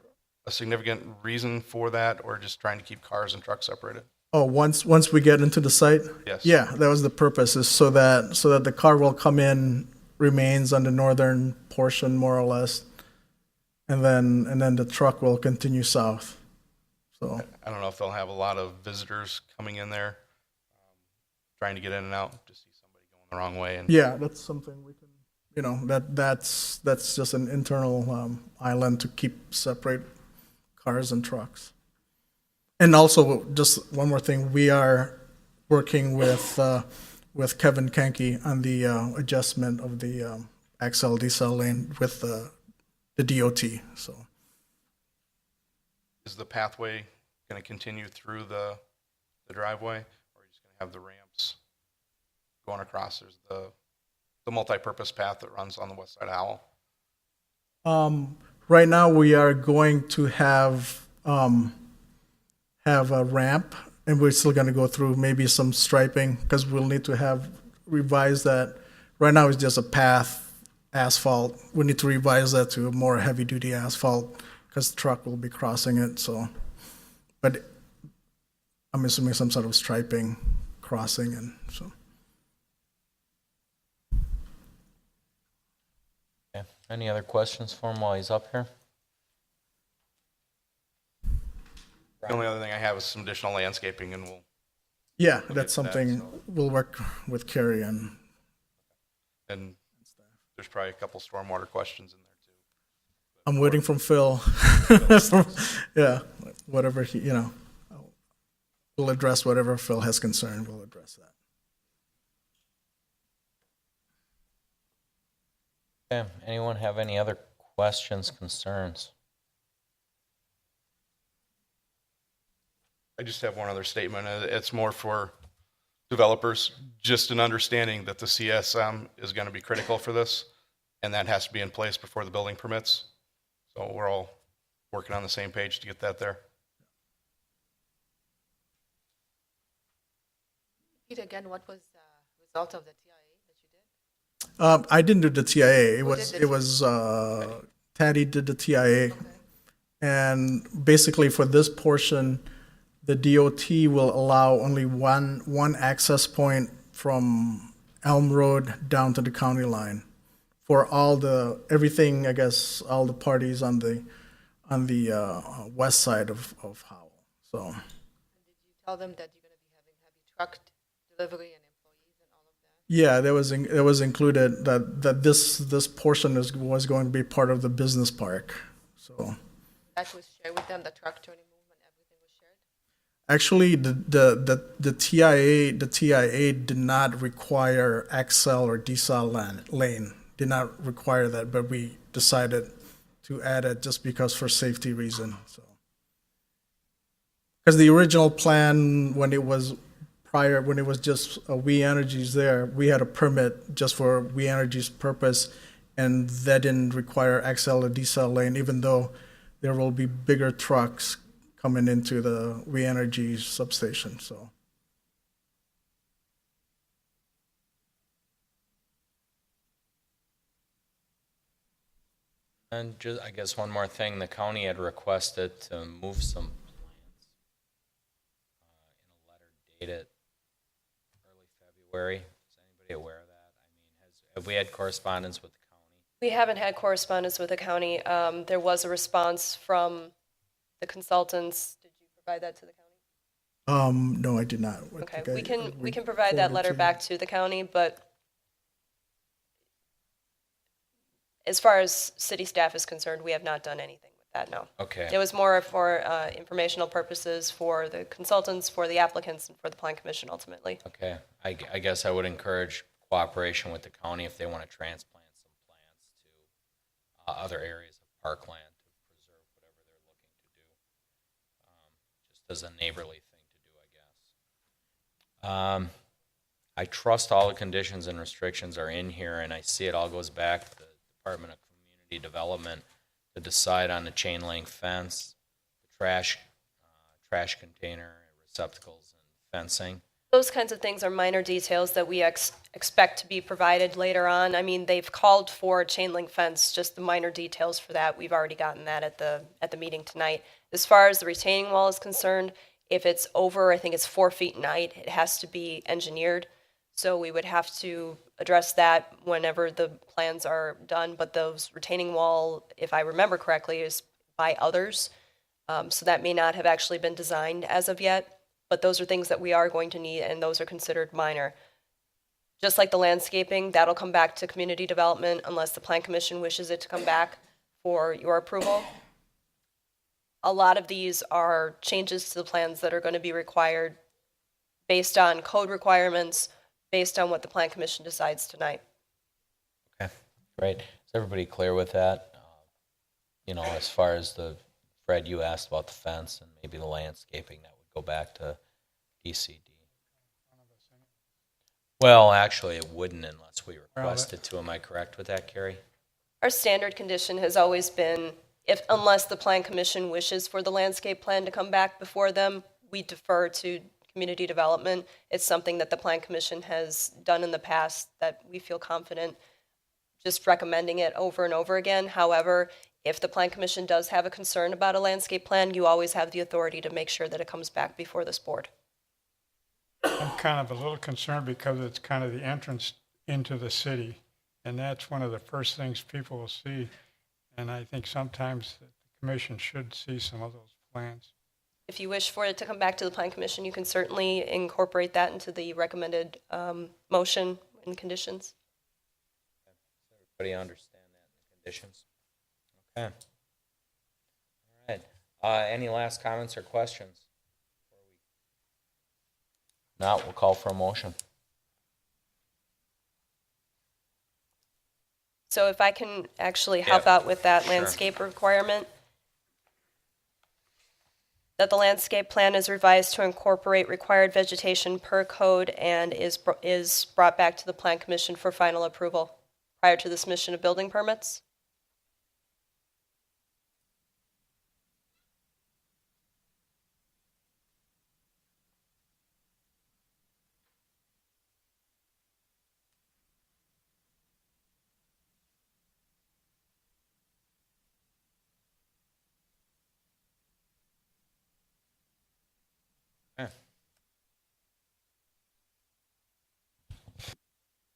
a significant reason for that, or just trying to keep cars and trucks separated? Oh, once we get into the site? Yes. Yeah, that was the purpose, is so that the car will come in, remains on the northern portion more or less, and then the truck will continue south. So I don't know if they'll have a lot of visitors coming in there, trying to get in and out, to see somebody going the wrong way. And yeah, that's something we can, that's just an internal island to keep separate cars and trucks. And also, just one more thing, we are working with Kevin Kenke on the adjustment of the XL decel lane with the DOT. So is the pathway going to continue through the driveway, or are you just going to have the ramps going across? There's the multi-purpose path that runs on the west side of Howell. right now we are going to have a ramp, and we're still going to go through maybe some striping because we'll need to have revise that. Right now it's just a path, asphalt. We need to revise that to a more heavy-duty asphalt because the truck will be crossing it. So, but I'm assuming some sort of striping, crossing, and so. Okay. Any other questions for him while he's up here? The only other thing I have is some additional landscaping, and we'll. Yeah, Look that's at that, something so. we'll work with Carrie on. And there's probably a couple stormwater questions in there too. I'm waiting from Phil. Yeah, whatever he, we'll address whatever Phil has concern. We'll address that. Okay. Anyone have any other questions, concerns? I just have one other statement. It's more for developers, just an understanding that the CSM is going to be critical for this, and that has to be in place before the building permits. So we're all working on the same page to get that there. Repeat again, what was the result of the TIA that you did? I didn't do the TIA. Who did the Was Taddy did the TIA, and basically for this portion, the DOT will allow only one access point from Elm Road down to the county line for everything. I guess all the parties on the west side of Howell. So And did you tell them that you're going to be having heavy truck delivery and employees and all of that? yeah, that was included that this portion was going to be part of the business park. So. That was shared with them, the truck turning movement, everything was shared? Actually, the TIA did not require XL or decel lane. Did not require that, but we decided to add it just because for safety reason. So, because the original plan when it was just We Energies there, we had a permit just for We Energies purpose, and that didn't require XL or decel lane, even though there will be bigger trucks coming into the We Energies substation. So And just, I guess one more thing, the county had requested to move some plants in a letter dated early February. Is anybody aware of that? I mean, have we had correspondence with the county? We haven't had correspondence with the county. There was a response from the consultants. Did you provide that to the county? no, I did not. I Okay, think we can provide that forwarded letter to you. back to the county, but as far as city staff is concerned, we have not done anything with that, no. Okay. It was more for informational purposes for the consultants, for the applicants, and for the plan commission ultimately. Okay, I guess I would encourage cooperation with the county if they want to transplant some plants to other areas of parkland to preserve whatever they're looking to do. Just as a neighborly thing to do, I guess. I trust all the conditions and restrictions are in here, and I see it all goes back to the Department of Community Development to decide on the chain link fence, the trash container, receptacles, and fencing. Those kinds of things are minor details that we expect to be provided later on. I mean, they've called for a chain link fence, just the minor details for that. We've already gotten that at the meeting tonight. As far as the retaining wall is concerned, if it's over, I think it's 4 feet in height, it has to be engineered. So we would have to address that whenever the plans are done. But those retaining wall, if I remember correctly, is by others. So that may not have actually been designed as of yet. But those are things that we are going to need, and those are considered minor. Just like the landscaping, that'll come back to community development unless the Plan Commission wishes it to come back for your approval. A lot of these are changes to the plans that are going to be required based on code requirements, based on what the Plan Commission decides tonight. Okay, great. Is everybody clear with that? As far as Fred, you asked about the fence and maybe the landscaping, that would go back to DCD. Well, actually, it wouldn't unless we requested to. Am I correct with that, Carrie? Our standard condition has always been, unless the Plan Commission wishes for the landscape plan to come back before them, we defer to community development. It's something that the Plan Commission has done in the past that we feel confident just recommending it over and over again. However, if the Plan Commission does have a concern about a landscape plan, you always have the authority to make sure that it comes back before this board. I'm kind of a little concerned because it's kind of the entrance into the city, and that's one of the first things people will see. And I think sometimes the commission should see some of those plans. If you wish for it to come back to the Plan Commission, you can certainly incorporate that into the recommended motion and conditions. Everybody understand that in the conditions? Okay. All right. Any last comments or questions? Not, we'll call for a motion. So if I can actually help out with that landscape requirement, that the landscape plan is revised to incorporate required vegetation per code and is brought back to the Plan Commission for final approval prior to the submission of building permits.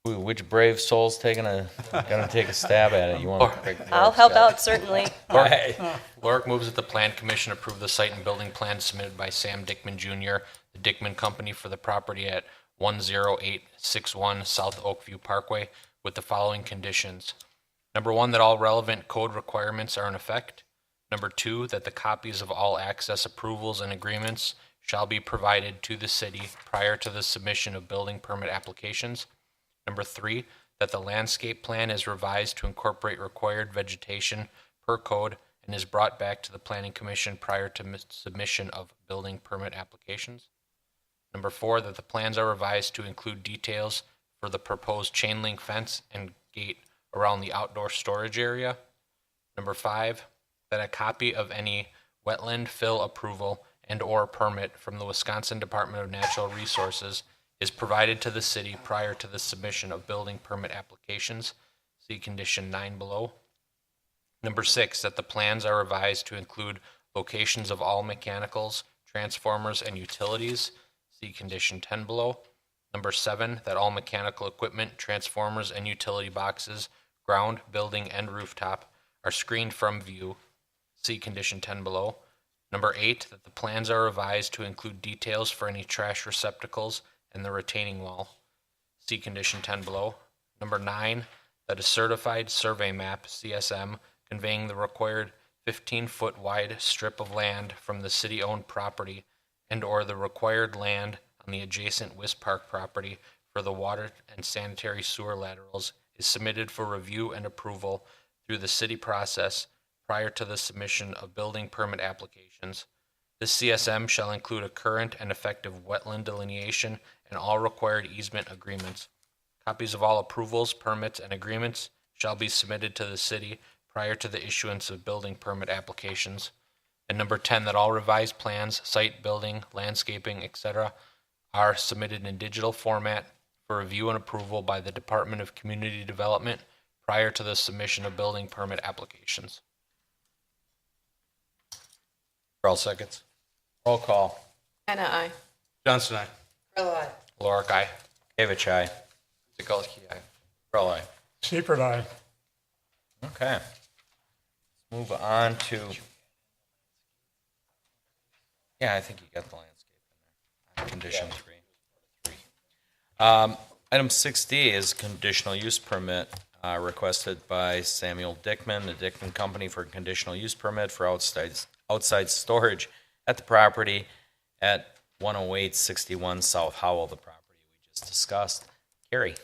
Which brave soul's gonna take a stab at it? You want to? I'll help out, certainly. Lorick moves that the Plan Commission approve the site and building plan submitted by Sam Dickman Jr., the Dickman Company, for the property at 10861 South Oakview Parkway with the following conditions. Number 1, that all relevant code requirements are in effect. Number 2, that the copies of all access approvals and agreements shall be provided to the city prior to the submission of building permit applications. Number 3, that the landscape plan is revised to incorporate required vegetation per code and is brought back to the Planning Commission prior to submission of building permit applications. Number 4, that the plans are revised to include details for the proposed chain link fence and gate around the outdoor storage area. Number 5, that a copy of any wetland fill approval and/or permit from the Wisconsin Department of Natural Resources is provided to the city prior to the submission of building permit applications. See condition 9 below. Number 6, that the plans are revised to include locations of all mechanicals, transformers, and utilities. See condition 10 below. Number 7, that all mechanical equipment, transformers, and utility boxes, ground, building, and rooftop are screened from view. See condition 10 below. Number 8, that the plans are revised to include details for any trash receptacles and the retaining wall. See condition 10 below. Number 9, that a certified survey map, CSM, conveying the required 15-foot wide strip of land from the city-owned property and/or the required land on the adjacent West Park property for the water and sanitary sewer laterals is submitted for review and approval through the city process prior to the submission of building permit applications. This CSM shall include a current and effective wetland delineation and all required easement agreements. Copies of all approvals, permits, and agreements shall be submitted to the city prior to the issuance of building permit applications. And number 10, that all revised plans, site building, landscaping, etc., are submitted in digital format for review and approval by the Department of Community Development prior to the submission of building permit applications. Carl seconds. Roll call. Anna, I. Johnson, aye. Lorik, aye. David, aye. Kuzikowski, aye. Carl, aye. Seifert, aye. Okay. Let's move on to. Yeah, I think you got the landscape in there. Condition 3. Item 6D is conditional use permit requested by Samuel Dickman, the Dickman Company, for a conditional use permit for outside storage at the property at 10861 South Howell, the property we just discussed. Carrie.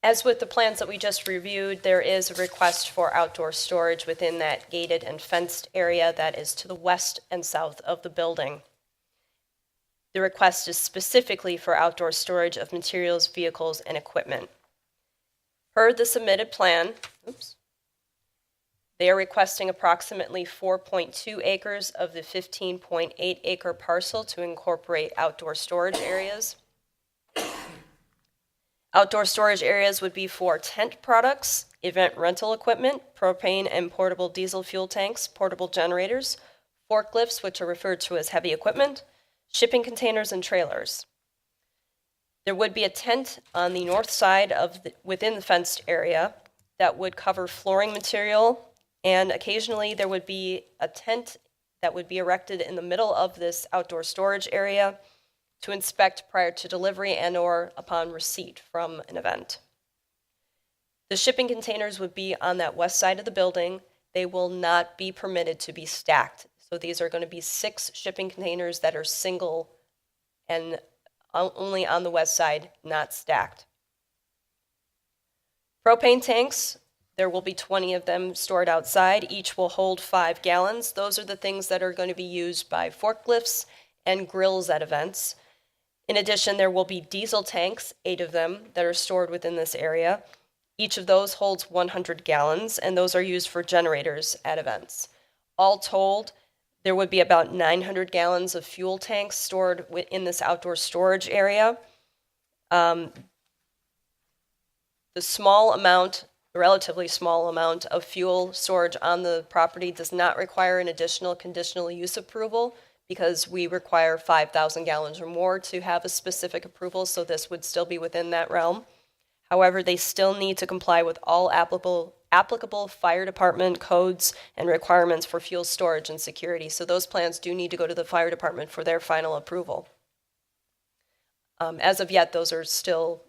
As with the plans that we just reviewed, there is a request for outdoor storage within that gated and fenced area that is to the west and south of the building. The request is specifically for outdoor storage of materials, vehicles, and equipment. Per the submitted plan, they are requesting approximately 4.2 acres of the 15.8 acre parcel to incorporate outdoor storage areas. Outdoor storage areas would be for tent products, event rental equipment, propane and portable diesel fuel tanks, portable generators, forklifts, which are referred to as heavy equipment, shipping containers, and trailers. There would be a tent on the north side within the fenced area that would cover flooring material, and occasionally there would be a tent that would be erected in the middle of this outdoor storage area to inspect prior to delivery and/or upon receipt from an event. The shipping containers would be on that west side of the building. They will not be permitted to be stacked. So these are going to be 6 shipping containers that are single and only on the west side, not stacked. Propane tanks, there will be 20 of them stored outside. Each will hold 5 gallons. Those are the things that are going to be used by forklifts and grills at events. In addition, there will be diesel tanks, 8 of them, that are stored within this area. Each of those holds 100 gallons, and those are used for generators at events. All told, there would be about 900 gallons of fuel tanks stored in this outdoor storage area. The relatively small amount of fuel storage on the property does not require an additional conditional use approval, because we require 5,000 gallons or more to have a specific approval, so this would still be within that realm. However, they still need to comply with all applicable fire department codes and requirements for fuel storage and security. So those plans do need to go to the fire department for their final approval. As of yet, those are still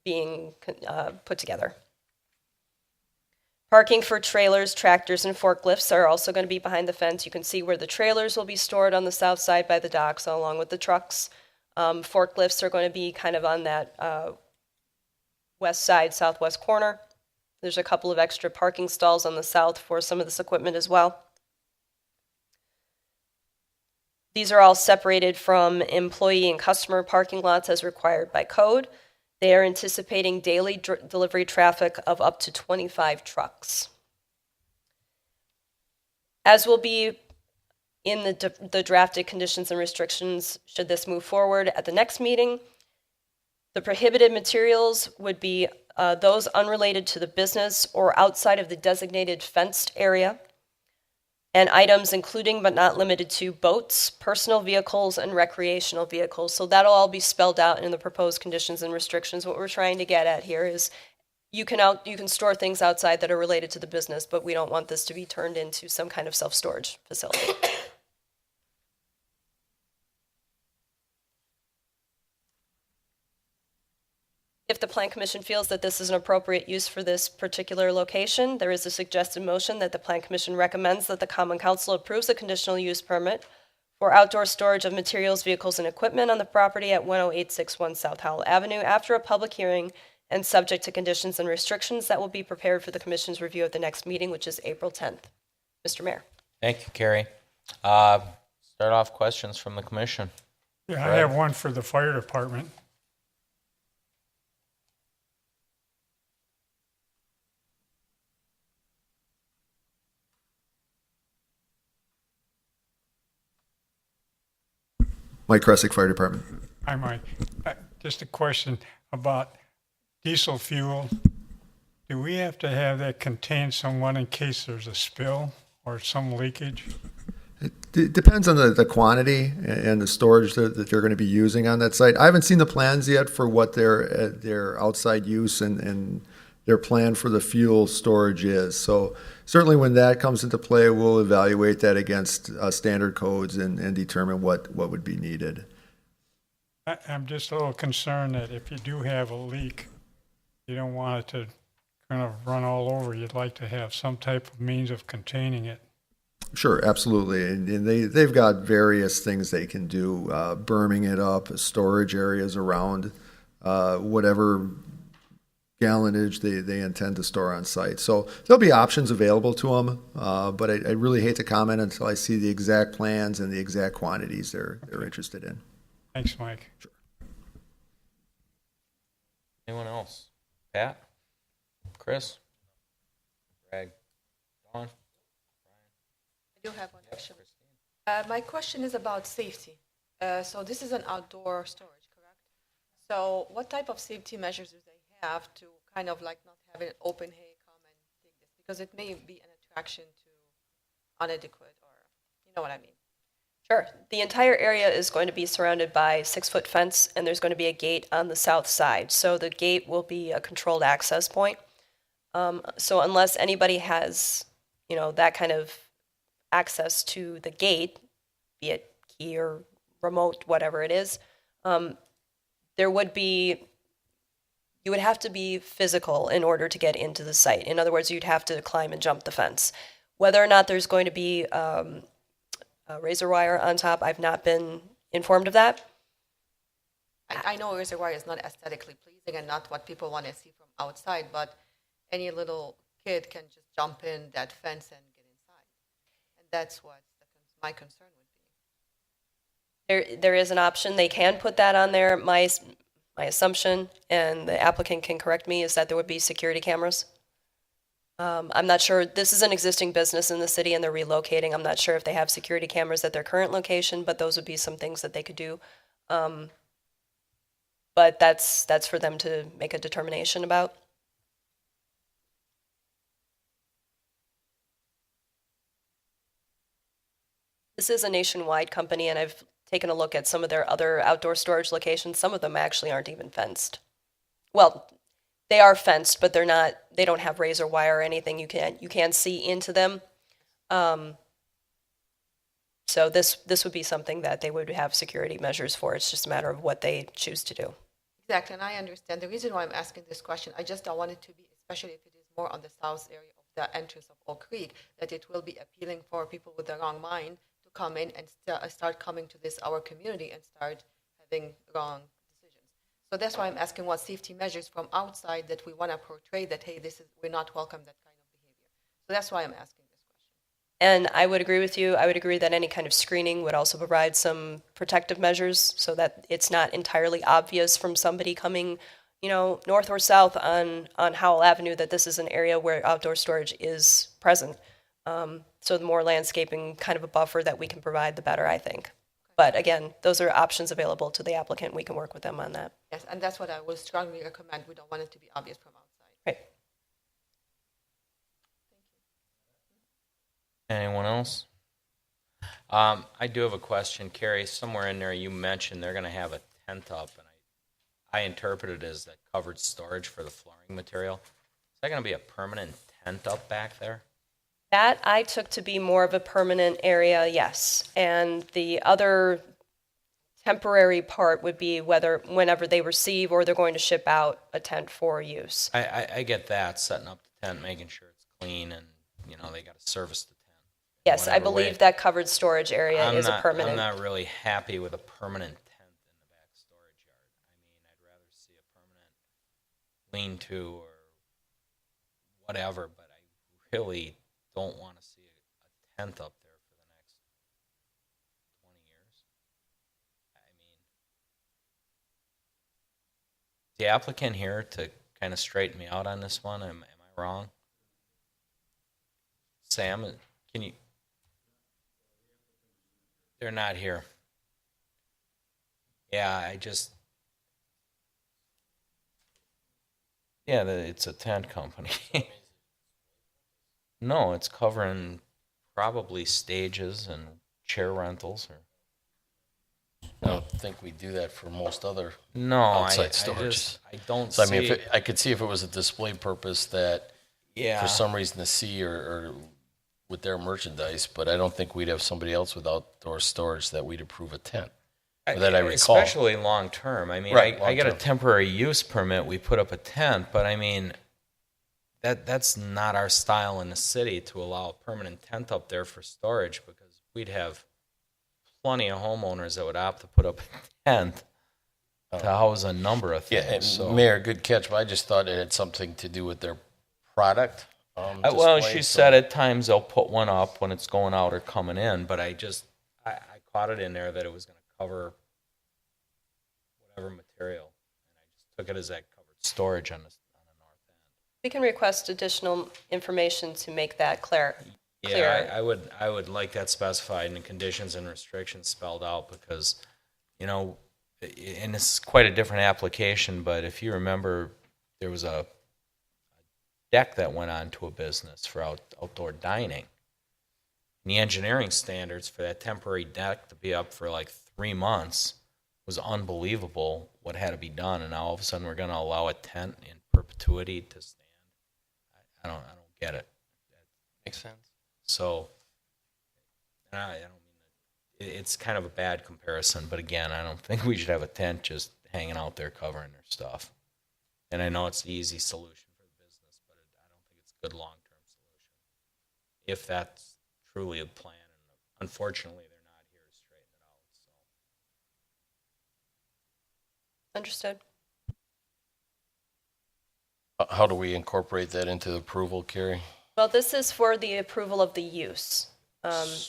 being put together. Parking for trailers, tractors, and forklifts are also going to be behind the fence. You can see where the trailers will be stored on the south side by the docks, along with the trucks. Forklifts are going to be kind of on that west side, southwest corner. There's a couple of extra parking stalls on the south for some of this equipment as well. These are all separated from employee and customer parking lots as required by code. They are anticipating daily delivery traffic of up to 25 trucks. As will be in the drafted conditions and restrictions, should this move forward at the next meeting, the prohibited materials would be those unrelated to the business or outside of the designated fenced area, and items including but not limited to boats, personal vehicles, and recreational vehicles. So that'll all be spelled out in the proposed conditions and restrictions. What we're trying to get at here is you can store things outside that are related to the business, but we don't want this to be turned into some kind of self-storage facility. If the Plan Commission feels that this is an appropriate use for this particular location, there is a suggested motion that the Plan Commission recommends that the Common Council approves a conditional use permit for outdoor storage of materials, vehicles, and equipment on the property at 10861 South Howell Avenue after a public hearing and subject to conditions and restrictions that will be prepared for the Commission's review at the next meeting, which is April 10th. Mr. Mayor. Thank you, Carrie. Start off questions from the commission. Yeah, I have one for the fire department. Mike Kresick, Fire Department. I might, just a question about diesel fuel. Do we have to have that contained somewhat in case there's a spill or some leakage? It depends on the quantity and the storage that you're going to be using on that site. I haven't seen the plans yet for what their outside use and their plan for the fuel storage is. So certainly when that comes into play, we'll evaluate that against standard codes and determine what would be needed. I'm just a little concerned that if you do have a leak, you don't want it to kind of run all over. You'd like to have some type of means of containing it. Sure, absolutely. And they've got various things they can do, berming it up, storage areas around whatever gallonage they intend to store on site. So there'll be options available to them, but I really hate to comment until I see the exact plans and the exact quantities they're interested in. Thanks, Mike. Sure. Anyone else? Pat? Chris? Greg? Dawn? I do have one question. My question is about safety. So this is an outdoor storage, correct? So what type of safety measures do they have to kind of like not have an open hay come and take this? Because it may be an attraction to inadequate, or you know what I mean. Sure. The entire area is going to be surrounded by 6-foot fence, and there's going to be a gate on the south side. So the gate will be a controlled access point. So unless anybody has, that kind of access to the gate, be it key or remote, whatever it is, you would have to be physical in order to get into the site. In other words, you'd have to climb and jump the fence. Whether or not there's going to be a razor wire on top, I've not been informed of that. I know razor wire is not aesthetically pleasing and not what people want to see from outside, but any little kid can just jump in that fence and get inside. And that's what my concern would be. There is an option. They can put that on there. My assumption, and the applicant can correct me, is that there would be security cameras. I'm not sure. This is an existing business in the city, and they're relocating. I'm not sure if they have security cameras at their current location, but those would be some things that they could do. But that's for them to make a determination about. This is a nationwide company, and I've taken a look at some of their other outdoor storage locations. Some of them actually aren't even fenced. Well, they are fenced, but they don't have razor wire or anything. You can see into them. So this would be something that they would have security measures for. It's just a matter of what they choose to do. Exactly, and I understand. The reason why I'm asking this question, I just don't want it to be, especially if it is more on the south area of the entrance of Oak Creek, that it will be appealing for people with the wrong mind to come in and start coming to our community and start having wrong decisions. So that's why I'm asking what safety measures from outside that we want to portray that, hey, we're not welcome that kind of behavior. So that's why I'm asking this question. And I would agree with you. I would agree that any kind of screening would also provide some protective measures so that it's not entirely obvious from somebody coming, north or south on Howell Avenue that this is an area where outdoor storage is present. So the more landscaping, kind of a buffer that we can provide, the better, I think. But again, those are options available to the applicant. We can work with them on that. Yes, and that's what I would strongly recommend. We don't want it to be obvious from outside. Right. Anyone else? I do have a question. Carrie, somewhere in there you mentioned they're going to have a tent up, and I interpreted it as that covered storage for the flooring material. Is that going to be a permanent tent up back there? That I took to be more of a permanent area, yes. And the other temporary part would be whenever they receive or they're going to ship out a tent for use. I get that, setting up the tent, making sure it's clean, and they got to service the tent. Yes, I believe that covered storage area is a permanent. I'm not really happy with a permanent tent in the back storage yard. I'd rather see a permanent lean-to or whatever, but I really don't want to see a tent up there for the next 20 years. the applicant here to kind of straighten me out on this one? Am I wrong? Sam, can you? They're not here. Yeah, yeah, it's a tent company. No, it's covering probably stages and chair rentals or. I don't think we do that for most other No, outside I storage. don't So I see. mean, I could see if it was a display purpose that Yeah. for some reason to see or with their merchandise, but I don't think we'd have somebody else with outdoor storage that we'd approve a tent. Or that I recall. Especially long term. I mean, Right, I got a long-term. temporary use permit. We put up a tent, but I mean, that's not our style in the city to allow a permanent tent up there for storage because we'd have plenty of homeowners that would opt to put up a tent to house a number of Yeah, things. and so. Mayor, good catch, but I just thought it had something to do with their product. Well, display, she so- said at times they'll put one up when it's going out or coming in, but I caught it in there that it was going to cover whatever material. And I just took it as that covered storage on the north end. We can request additional information to make that clear. Yeah, I would like that specified in the conditions and restrictions spelled out because, you know, and it's quite a different application, but if you remember, there was a deck that went onto a business for outdoor dining. And the engineering standards for that temporary deck to be up for like 3 months was unbelievable what had to be done, and now all of a sudden we're going to allow a tent in perpetuity to stand. I don't get it. Makes sense. So, and I don't mean that it's kind of a bad comparison, but again, I don't think we should have a tent just hanging out there covering their stuff. And I know it's the easy solution for the business, but I don't think it's a good long-term solution. If that's truly a plan, and unfortunately, they're not here to straighten it out. So. Understood. How do we incorporate that into the approval, Carrie? Well, this is for the approval of the use.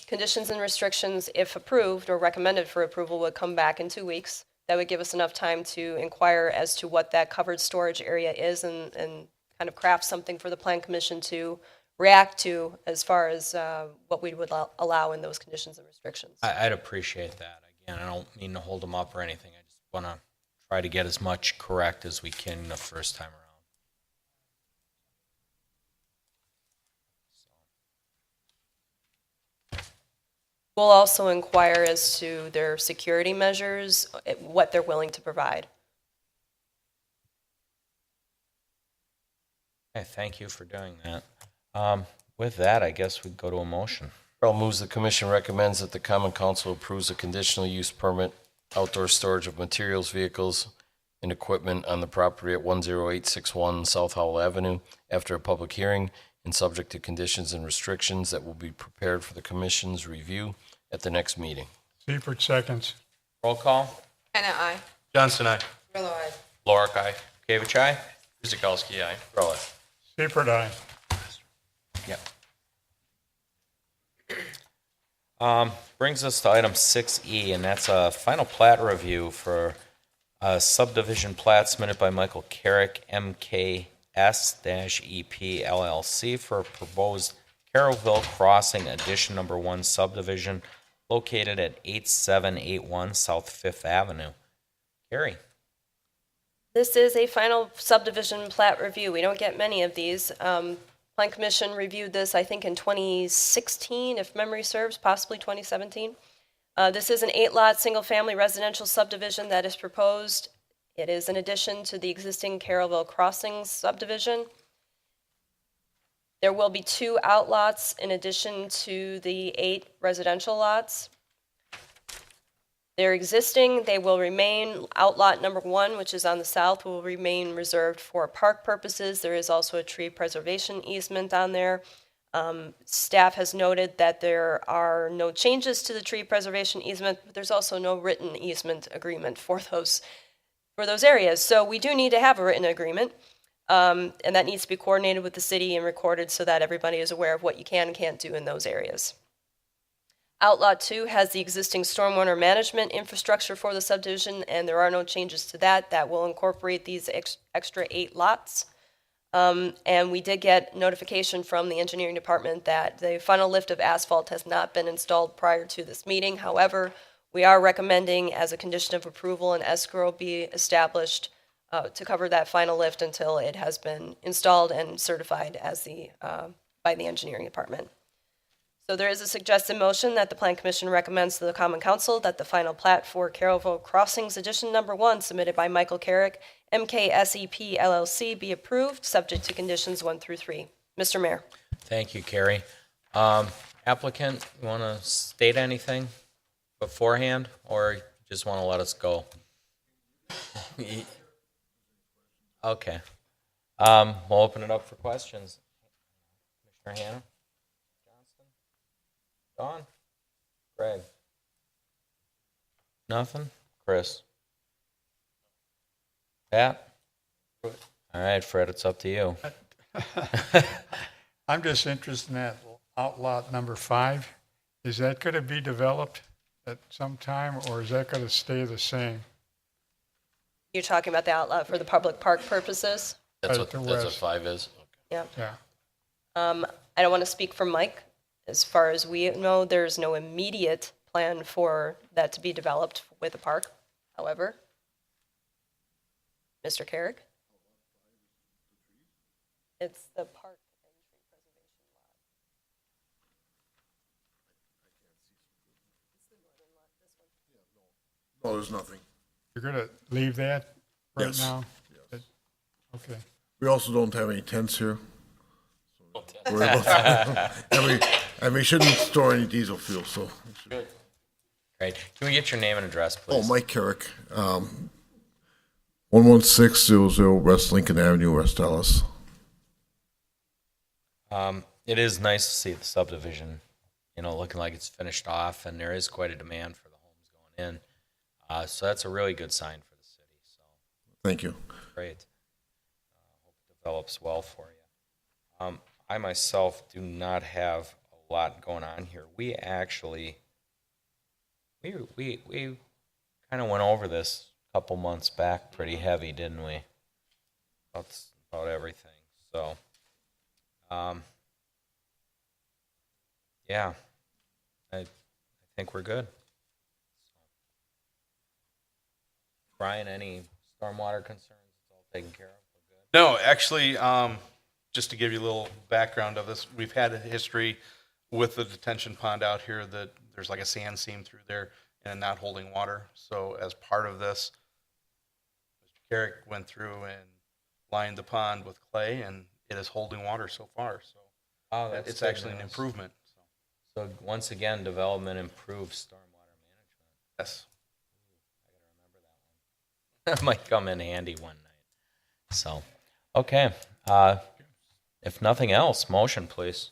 Conditions and restrictions, if approved or recommended for approval, would come back in 2 weeks. That would give us enough time to inquire as to what that covered storage area is and kind of craft something for the Plan Commission to react to as far as what we would allow in those conditions and restrictions. I'd appreciate that. Again, I don't mean to hold them up or anything. I just want to try to get as much correct as we can the first time around. We'll also inquire as to their security measures, what they're willing to provide. Okay, thank you for doing that. With that, I guess we'd go to a motion. Earl moves the commission recommends that the common council approves a conditional use permit, outdoor storage of materials, vehicles, and equipment on the property at 10861 South Howell Avenue after a public hearing and subject to conditions and restrictions that will be prepared for the commission's review at the next meeting. Seifert seconds. Roll call. Hannah, aye. Johnson, aye. Grillo, aye. Lorick, aye. Kavich, aye. Guzekowski, aye. Earl, Seifert, aye. Brings us to item 6E, and that's a final plat review for a subdivision plat submitted by Michael Carrick, MKS-EP LLC for a proposed Carrollville Crossing Addition Number 1 subdivision located at 8781 South Fifth Avenue. Carrie? This is a final subdivision plat review. We don't get many of these. Plan Commission reviewed this, I think, in 2016, if memory serves, possibly 2017. This is an 8-lot, single-family residential subdivision that is proposed. It is an addition to the existing Carrollville Crossings subdivision. There will be 2 outlots in addition to the 8 residential lots. They're existing, they will remain. Outlot number 1, which is on the south, will remain reserved for park purposes. There is also a tree preservation easement on there. Staff has noted that there are no changes to the tree preservation easement, but there's also no written easement agreement for those areas. So we do need to have a written agreement, and that needs to be coordinated with the city and recorded so that everybody is aware of what you can and can't do in those areas. Outlot 2 has the existing stormwater management infrastructure for the subdivision, and there are no changes to that. That will incorporate these extra 8 lots. And we did get notification from the engineering department that the final lift of asphalt has not been installed prior to this meeting. However, we are recommending as a condition of approval an escrow be established to cover that final lift until it has been installed and certified as by the engineering department. So there is a suggested motion that the Plan Commission recommends to the Common Council that the final plat for Carrollville Crossings Edition Number 1 submitted by Michael Carrick, MKSEP LLC, be approved, subject to conditions 1 through 3. Mr. Mayor. Thank you, Carrie. Applicant, you want to state anything beforehand, or just want to let us go? Okay. We'll open it up for questions. Commissioner Hannah? Johnston? Don? Greg? Nothing? Chris? Pat? All right, Fred, it's up to you. I'm just interested in that outlot number 5. Is that going to be developed at some time, or is that going to stay the same? You're talking about the outlet for the public park purposes? That's Right, what, the that's what west. 5 is? Yep. Yeah. I don't want to speak for Mike. As far as we know, there's no immediate plan for that to be developed with a park. However, Mr. Carrick? It's the park and tree preservation lot. No, there's nothing. You're going to leave that right Yes. now? Okay. We also don't have any tents here. Worry about- and we shouldn't store any diesel fuel, so. Great. Can we get your name and address, Oh, please? Mike Carrick, 11600 West Lincoln Avenue, West Dallas. It is nice to see the subdivision, looking like it's finished off, and there is quite a demand for the homes going in. So that's a really good sign for the city. So Thank you. great. Hope it develops well for you. I myself do not have a lot going on here. We actually, we kind of went over this a couple months back pretty heavy, didn't we? About everything. So, yeah, I think we're good. Brian, any stormwater concerns? It's all taken care of? We're good? No, actually, just to give you a little background of this, we've had a history with the detention pond out here that there's like a sand seam through there and not holding water. So as part of this, Mr. Carrick went through and lined the pond with clay, and it is holding water so far. So Oh, that's it's good actually an news. improvement. So once again, development improves stormwater management. Yes. That might come in handy one night. So, okay. If nothing else, motion, please.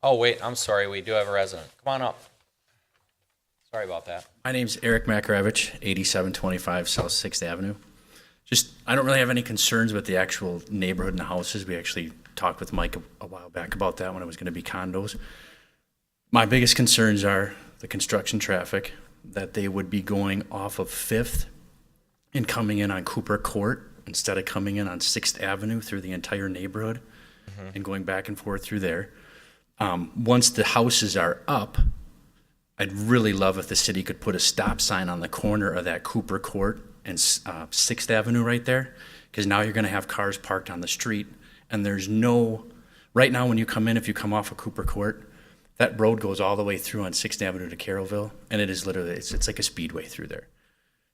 Oh, wait, I'm sorry. We do have a resident. Come on up. Sorry about that. My name's Eric Makarovich, 8725 South 6th Avenue. I don't really have any concerns with the actual neighborhood and the houses. We actually talked with Mike a while back about that when it was going to be condos. My biggest concerns are the construction traffic, that they would be going off of 5th and coming in on Cooper Court instead of coming in on 6th Avenue through the entire neighborhood and going back and forth through there. Once the houses are up, I'd really love if the city could put a stop sign on the corner of that Cooper Court and 6th Avenue right there, because now you're going to have cars parked on the street, and there's no, right now when you come in, if you come off of Cooper Court, that road goes all the way through on 6th Avenue to Carrollville, and it is literally, it's like a speedway through there.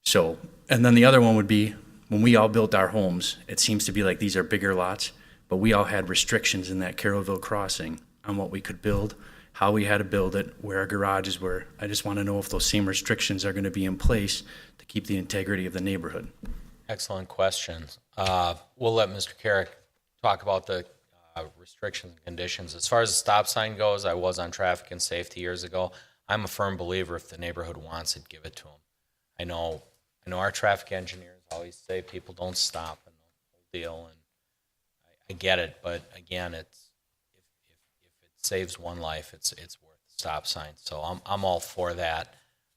So, and then the other one would be, when we all built our homes, it seems to be like these are bigger lots, but we all had restrictions in that Carrollville crossing on what we could build, how we had to build it, where our garages were. I just want to know if those same restrictions are going to be in place to keep the integrity of the neighborhood. Excellent questions. We'll let Mr. Carrick talk about the restrictions and conditions. As far as the stop sign goes, I was on traffic and safety years ago. I'm a firm believer if the neighborhood wants it, give it to them. I know our traffic engineers always say people don't stop and the whole deal, and I get it, but again, it's if it saves one life, it's worth the stop sign. So I'm all for that.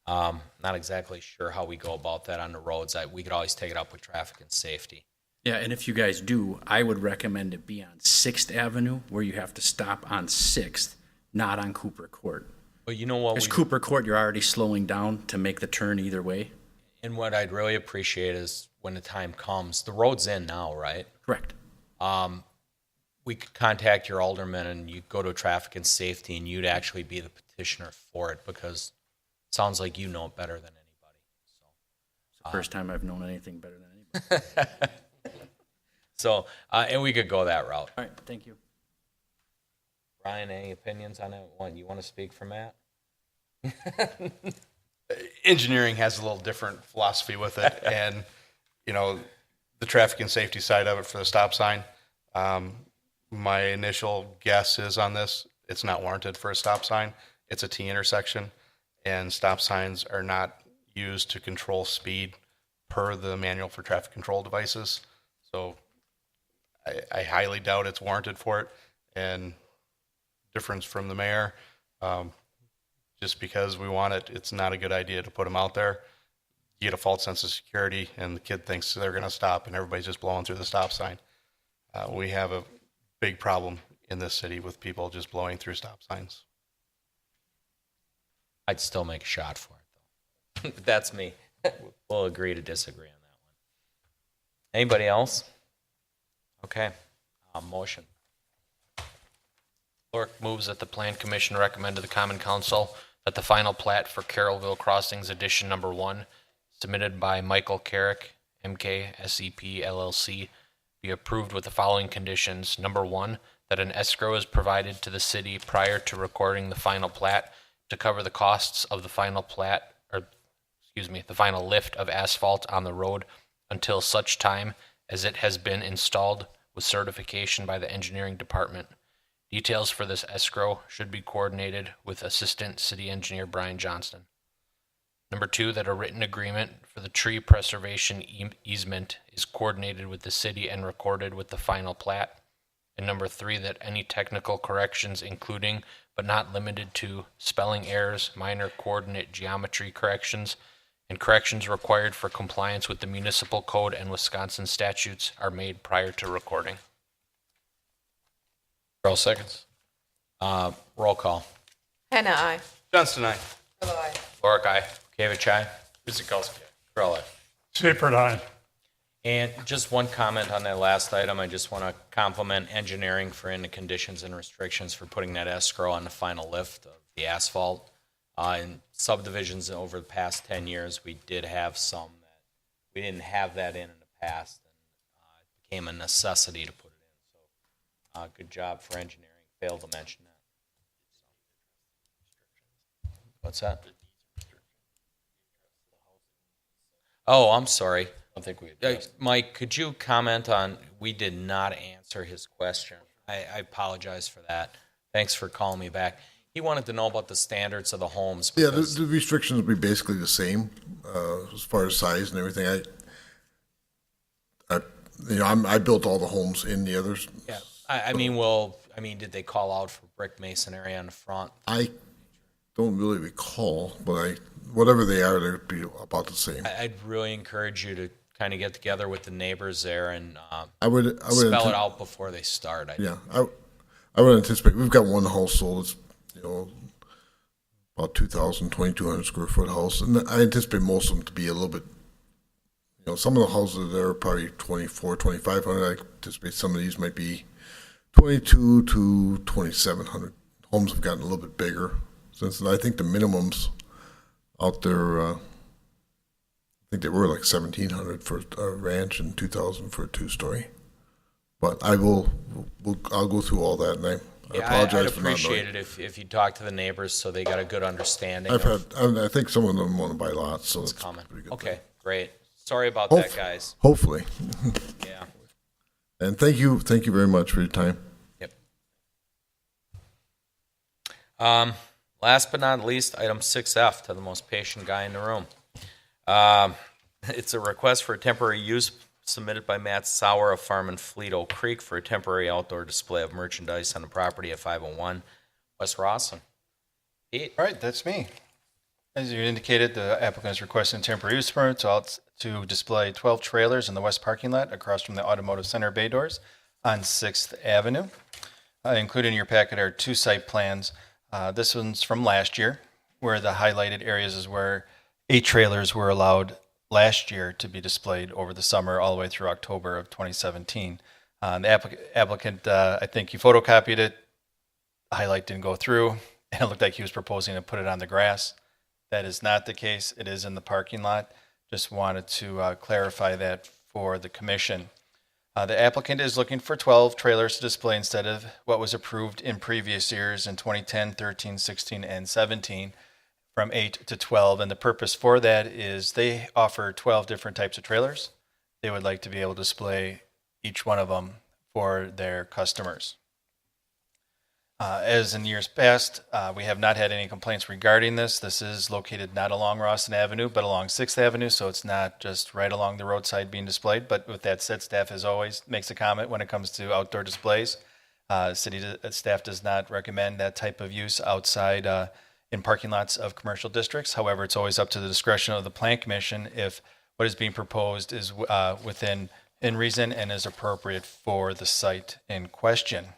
Not exactly sure how we go about that on the roads. We could always take it up with traffic and safety. Yeah, and if you guys do, I would recommend it be on 6th Avenue where you have to stop on 6th, not on Cooper Court. But you know what? Because Cooper Court, you're already slowing down to make the turn either way. And what I'd really appreciate is when the time comes, the road's in now, right? Correct. We could contact your alderman and you go to traffic and safety and you'd actually be the petitioner for it because it sounds like you know it better than anybody. So, It's the first time I've known anything better than anybody. so and we could go that route. All right, thank you. Brian, any opinions on that one? You want to speak for Matt? Engineering has a little different philosophy with it, and the traffic and safety side of it for the stop sign. My initial guess is on this, it's not warranted for a stop sign. It's a T intersection, and stop signs are not used to control speed per the manual for traffic control devices. So I highly doubt it's warranted for it. And difference from the mayor, just because we want it, it's not a good idea to put them out there. You get a false sense of security, and the kid thinks they're going to stop, and everybody's just blowing through the stop sign. We have a big problem in this city with people just blowing through stop signs. I'd still make a shot for it, though. That's me. We'll agree to disagree on that one. Anybody else? Okay. Motion. Clerk moves that the Plan Commission recommend to the Common Council that the final plat for Carrollville Crossings Edition Number 1, submitted by Michael Carrick, MK SEP LLC, be approved with the following conditions. Number 1, that an escrow is provided to the city prior to recording the final plat to cover the costs of the final plat, the final lift of asphalt on the road until such time as it has been installed with certification by the engineering department. Details for this escrow should be coordinated with Assistant City Engineer Brian Johnston. Number 2, that a written agreement for the tree preservation easement is coordinated with the city and recorded with the final plat. And number 3, that any technical corrections, including but not limited to spelling errors, minor coordinate geometry corrections, and corrections required for compliance with the municipal code and Wisconsin statutes are made prior to recording. Carl seconds. Roll call. Hannah, aye. Johnston, aye. Lorick, aye. Kavich, aye. Kuzikowski. Crowley. Seifert, aye. And just one comment on that last item. I just want to compliment engineering for in the conditions and restrictions for putting that escrow on the final lift of the asphalt. In subdivisions over the past 10 years, we did have some that we didn't have that in the past, and it became a necessity to put it in. So good job for engineering. Failed to mention that. What's that? Oh, I'm sorry. I think we addressed. Mike, could you comment on, we did not answer his question. I apologize for that. Thanks for calling me back. He wanted to know about the standards of the homes. Yeah, because- the restrictions will be basically the same as far as size and everything. I built all the homes in the others. Yeah, did they call out for brick masonry on the front? I don't really recall, but whatever they are, they'd be about the same. I'd really encourage you to kind of get together with the neighbors there and I would spell it out before they start. I would anticipate. We've got one house sold. It's about 2,200 square foot house, and I anticipate most of them to be a little bit. Some of the houses there are probably 2,500. I anticipate some of these might be 22 to 2,700. Homes have gotten a little bit bigger since. I think the minimums out there, I think they were like 1,700 for a ranch and 2,000 for a 2-story. But I'll go through all that, and I apologize I'd for not appreciate knowing. it if you talk to the neighbors so they got a good understanding. I think some of them want to buy lots, so it's Coming. pretty good. Okay, great. Sorry about that, guys. Hopefully. Yeah. And thank you very much for your time. Yep. Last but not least, item 6F, to the most patient guy in the room. It's a request for a temporary use submitted by Matt Sauer of Farm and Fleet Oak Creek for a temporary outdoor display of merchandise on the property at 501 West Rawson. Pete? All right, that's me. As you indicated, the applicant is requesting a temporary use permit to display 12 trailers in the west parking lot across from the Automotive Center bay doors on 6th Avenue. Included in your packet are 2 site plans. This one's from last year, where the highlighted areas is where 8 trailers were allowed last year to be displayed over the summer all the way through October of 2017. The applicant, I think he photocopied it. The highlight didn't go through, and it looked like he was proposing to put it on the grass. That is not the case. It is in the parking lot. Just wanted to clarify that for the commission. The applicant is looking for 12 trailers to display instead of what was approved in previous years in 2010, 13, 16, and 17, from 8 to 12. And the purpose for that is they offer 12 different types of trailers. They would like to be able to display each one of them for their customers. As in years past, we have not had any complaints regarding this. This is located not along Rawson Avenue, but along 6th Avenue, so it's not just right along the roadside being displayed. But with that said, staff as always makes a comment when it comes to outdoor displays. City staff does not recommend that type of use outside in parking lots of commercial districts. However, it's always up to the discretion of the Plan Commission if what is being proposed is within reason and is appropriate for the site in question.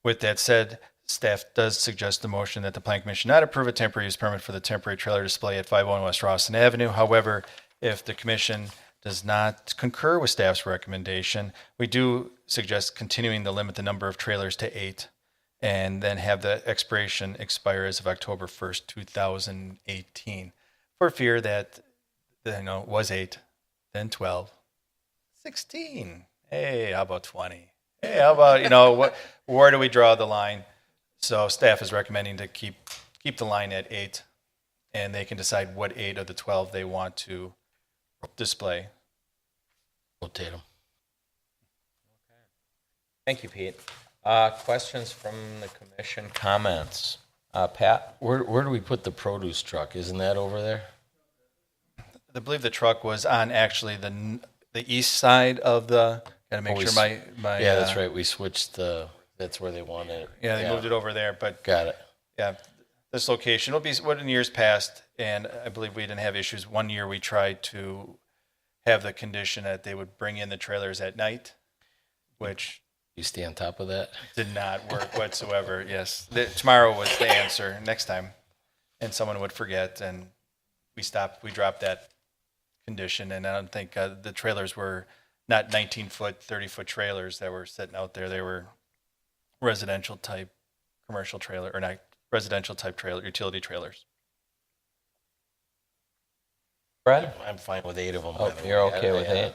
With that said, staff does suggest the motion that the Plan Commission not approve a temporary use permit for the temporary trailer display at 501 West Rawson Avenue. However, if the commission does not concur with staff's recommendation, we do suggest continuing to limit the number of trailers to 8 and then have the expiration expire as of October 1st, 2018, for fear that, it was 8, then 12, 16. Hey, how about 20? Hey, how about, where do we draw the line? So staff is recommending to keep the line at 8, and they can decide what 8 of the 12 they want to display. Rotate them. Thank you, Pete. Questions from the commission, comments? Pat? Where do we put the produce truck? Isn't that over there? I believe the truck was on actually the east side of the. Got to make sure my yeah, that's right. We switched that's where they wanted it. Yeah, they moved it over there, but got it. Yeah, this location will be what in years past, and I believe we didn't have issues. One year we tried to have the condition that they would bring in the trailers at night, which you stay on top of that. Did not work whatsoever. Yes, tomorrow was the answer. Next time, and someone would forget, and we dropped that condition, and I don't think the trailers were not 19-foot, 30-foot trailers that were sitting out there. They were residential type commercial trailer, or not residential type trailer, utility trailers. Brad? I'm fine with 8 of them. Oh, you're okay with 8?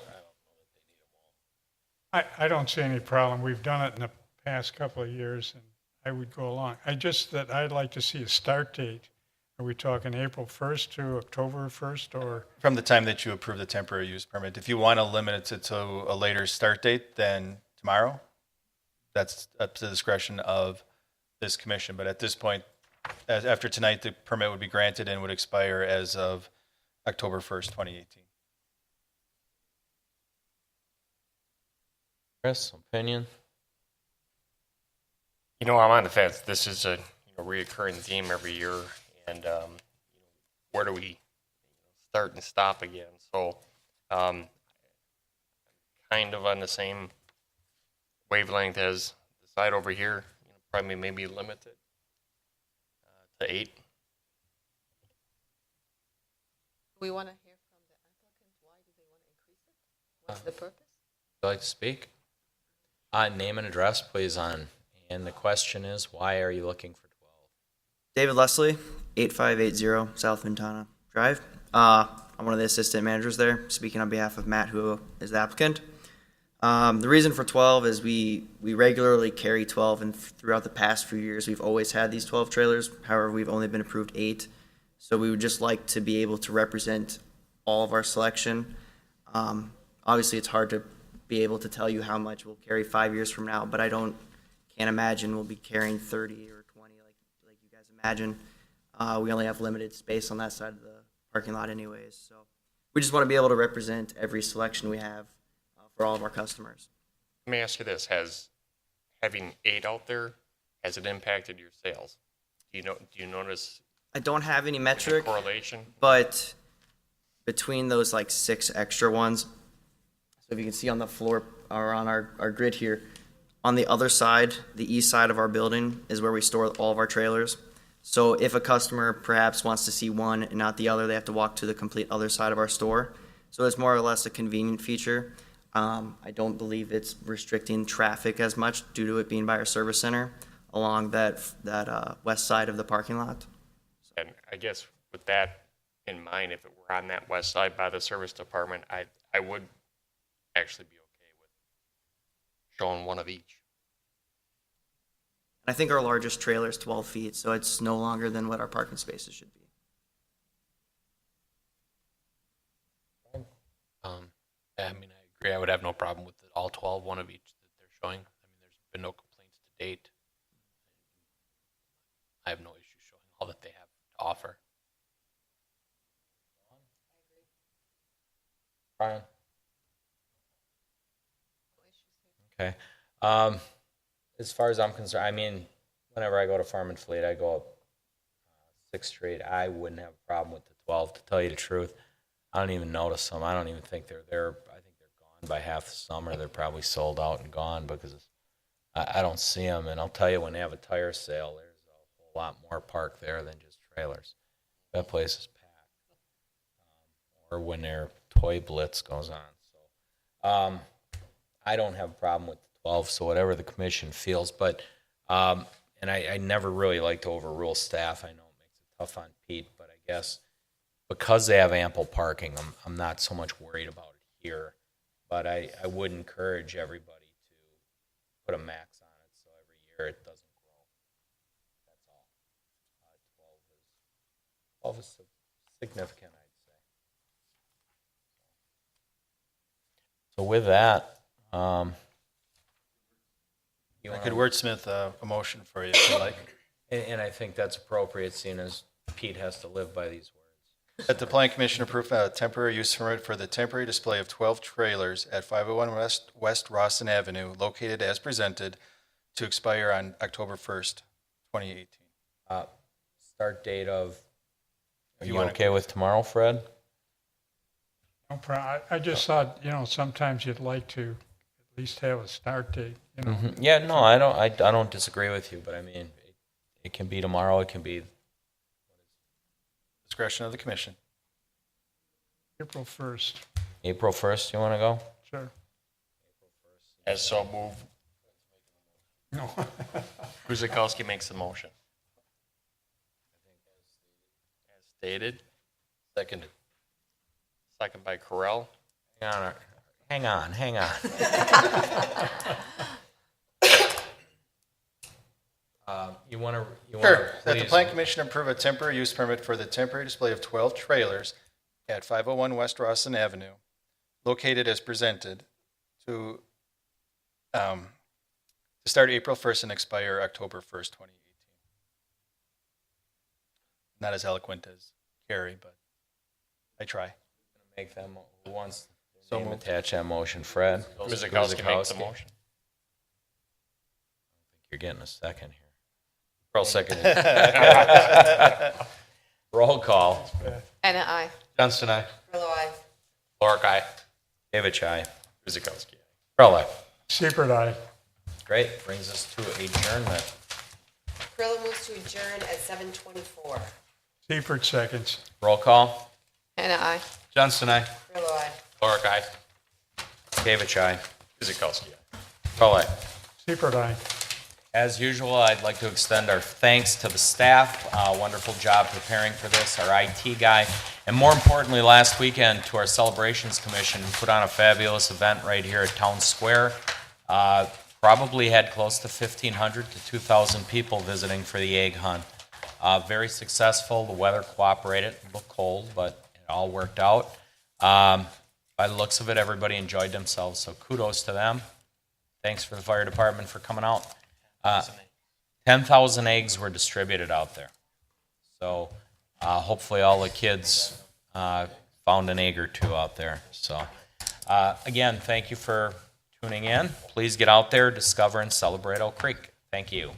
I don't see any problem. We've done it in the past couple of years, and I would go along. I'd like to see a start date. Are we talking April 1st to October 1st, or? From the time that you approve the temporary use permit. If you want to limit it to a later start date than tomorrow, that's up to the discretion of this commission. But at this point, after tonight, the permit would be granted and would expire as of October 1st, 2018. Chris, opinion? I'm on the fence. This is a reoccurring theme every year. And where do we start and stop again? So kind of on the same wavelength as the side over here. Probably maybe limit it to 8. We want to hear from the applicant. Why do they want to increase it? What's the purpose? Would you like to speak? Name and address, please, and the question is, why are you looking for 12? David Leslie, 8580 South Ventana Drive. I'm one of the assistant managers there, speaking on behalf of Matt, who is the applicant. The reason for 12 is we regularly carry 12, and throughout the past few years, we've always had these 12 trailers. However, we've only been approved 8. So we would just like to be able to represent all of our selection. Obviously, it's hard to be able to tell you how much we'll carry 5 years from now, but can't imagine we'll be carrying 30 or 20 like you guys imagine. We only have limited space on that side of the parking lot anyways. So we just want to be able to represent every selection we have for all of our customers. Let me ask you this. Has having 8 out there, has it impacted your sales? Do you notice I don't have any any metric, correlation? but between those like 6 extra ones, so if you can see on the floor or on our grid here, on the other side, the east side of our building is where we store all of our trailers. So if a customer perhaps wants to see one and not the other, they have to walk to the complete other side of our store. So it's more or less a convenient feature. I don't believe it's restricting traffic as much due to it being by our service center along that west side of the parking lot. And I guess with that in mind, if it were on that west side by the service department, I would actually be okay with showing one of each. I think our largest trailer is 12 feet, so it's no longer than what our parking spaces should be. I mean, I agree. I would have no problem with it. All 12, one of each that they're showing. I mean, there's been no complaints to date. I have no issue showing all that they have to offer. Brian? Okay. As far as I'm concerned, I mean, whenever I go to Farm and Fleet, I go up 6th Street. I wouldn't have a problem with the 12, to tell you the truth. I don't even notice them. I don't even think they're there. I think they're gone by half the summer. They're probably sold out and gone because I don't see them. And I'll tell you, when they have a tire sale, there's a whole lot more parked there than just trailers. That place is packed. Or when their toy blitz goes on. So I don't have a problem with the 12, so whatever the commission feels. But, and I never really like to overrule staff. I know it makes it tough on Pete, but I guess because they have ample parking, I'm not so much worried about it here. But I would encourage everybody to put a max on it so every year it doesn't grow. That's all. 12 is significant, I'd say. So with that, I could wordsmith a motion for you if you like. and I think that's appropriate, seeing as Pete has to live by these words. That the Plan Commission approve a temporary use permit for the temporary display of 12 trailers at 501 West Rawson Avenue, located as presented, to expire on October 1st, 2018. Start date of, are You you wanna- okay with tomorrow, Fred? No problem. I just thought, sometimes you'd like to at least have a start date, Yeah, no, I don't disagree with you, but I mean, it can be tomorrow, it can be, Discretion of the commission. April 1st. April 1st, you want to go? Sure. As so move. No. Guzekowski makes the motion. As stated. Seconded. Second by Correll. Hang on. You want to Sure. That the Plan Commission approve a temporary use permit for the temporary display of 12 trailers at 501 West Rawson Avenue, located as presented, to start April 1st and expire October 1st, 2018. Not as eloquent as Carrie, but I try. make them, who wants So to moved. attach that motion? Fred? Guzekowski makes the motion. You're getting a second here. I'll second Roll call. Anna, I. Johnston, aye. Grillo, I. Lorick, aye. David, aye. Guzekowski. Perla. Seibert, aye. Great, brings us to adjournment. Grillo moves to adjourn at 7:24. Seibert seconds. Roll call. Anna, I. Johnston, aye. Grillo, I. Lorick, aye. David, aye. Guzekowski. Perla. Seibert, aye. As usual, I'd like to extend our thanks to the staff. Wonderful job preparing for this, our IT guy, and more importantly, last weekend to our Celebrations Commission, who put on a fabulous event right here at Town Square. Probably had close to 1,500 to 2,000 people visiting for the egg hunt. Very successful. The weather cooperated. It looked cold, but it all worked out. By the looks of it, everybody enjoyed themselves, so kudos to them. Thanks for the fire department for coming out. 10,000 eggs were distributed out there. So hopefully all the kids found an egg or two out there. So again, thank you for tuning in. Please get out there, discover, and celebrate Oak Creek. Thank you.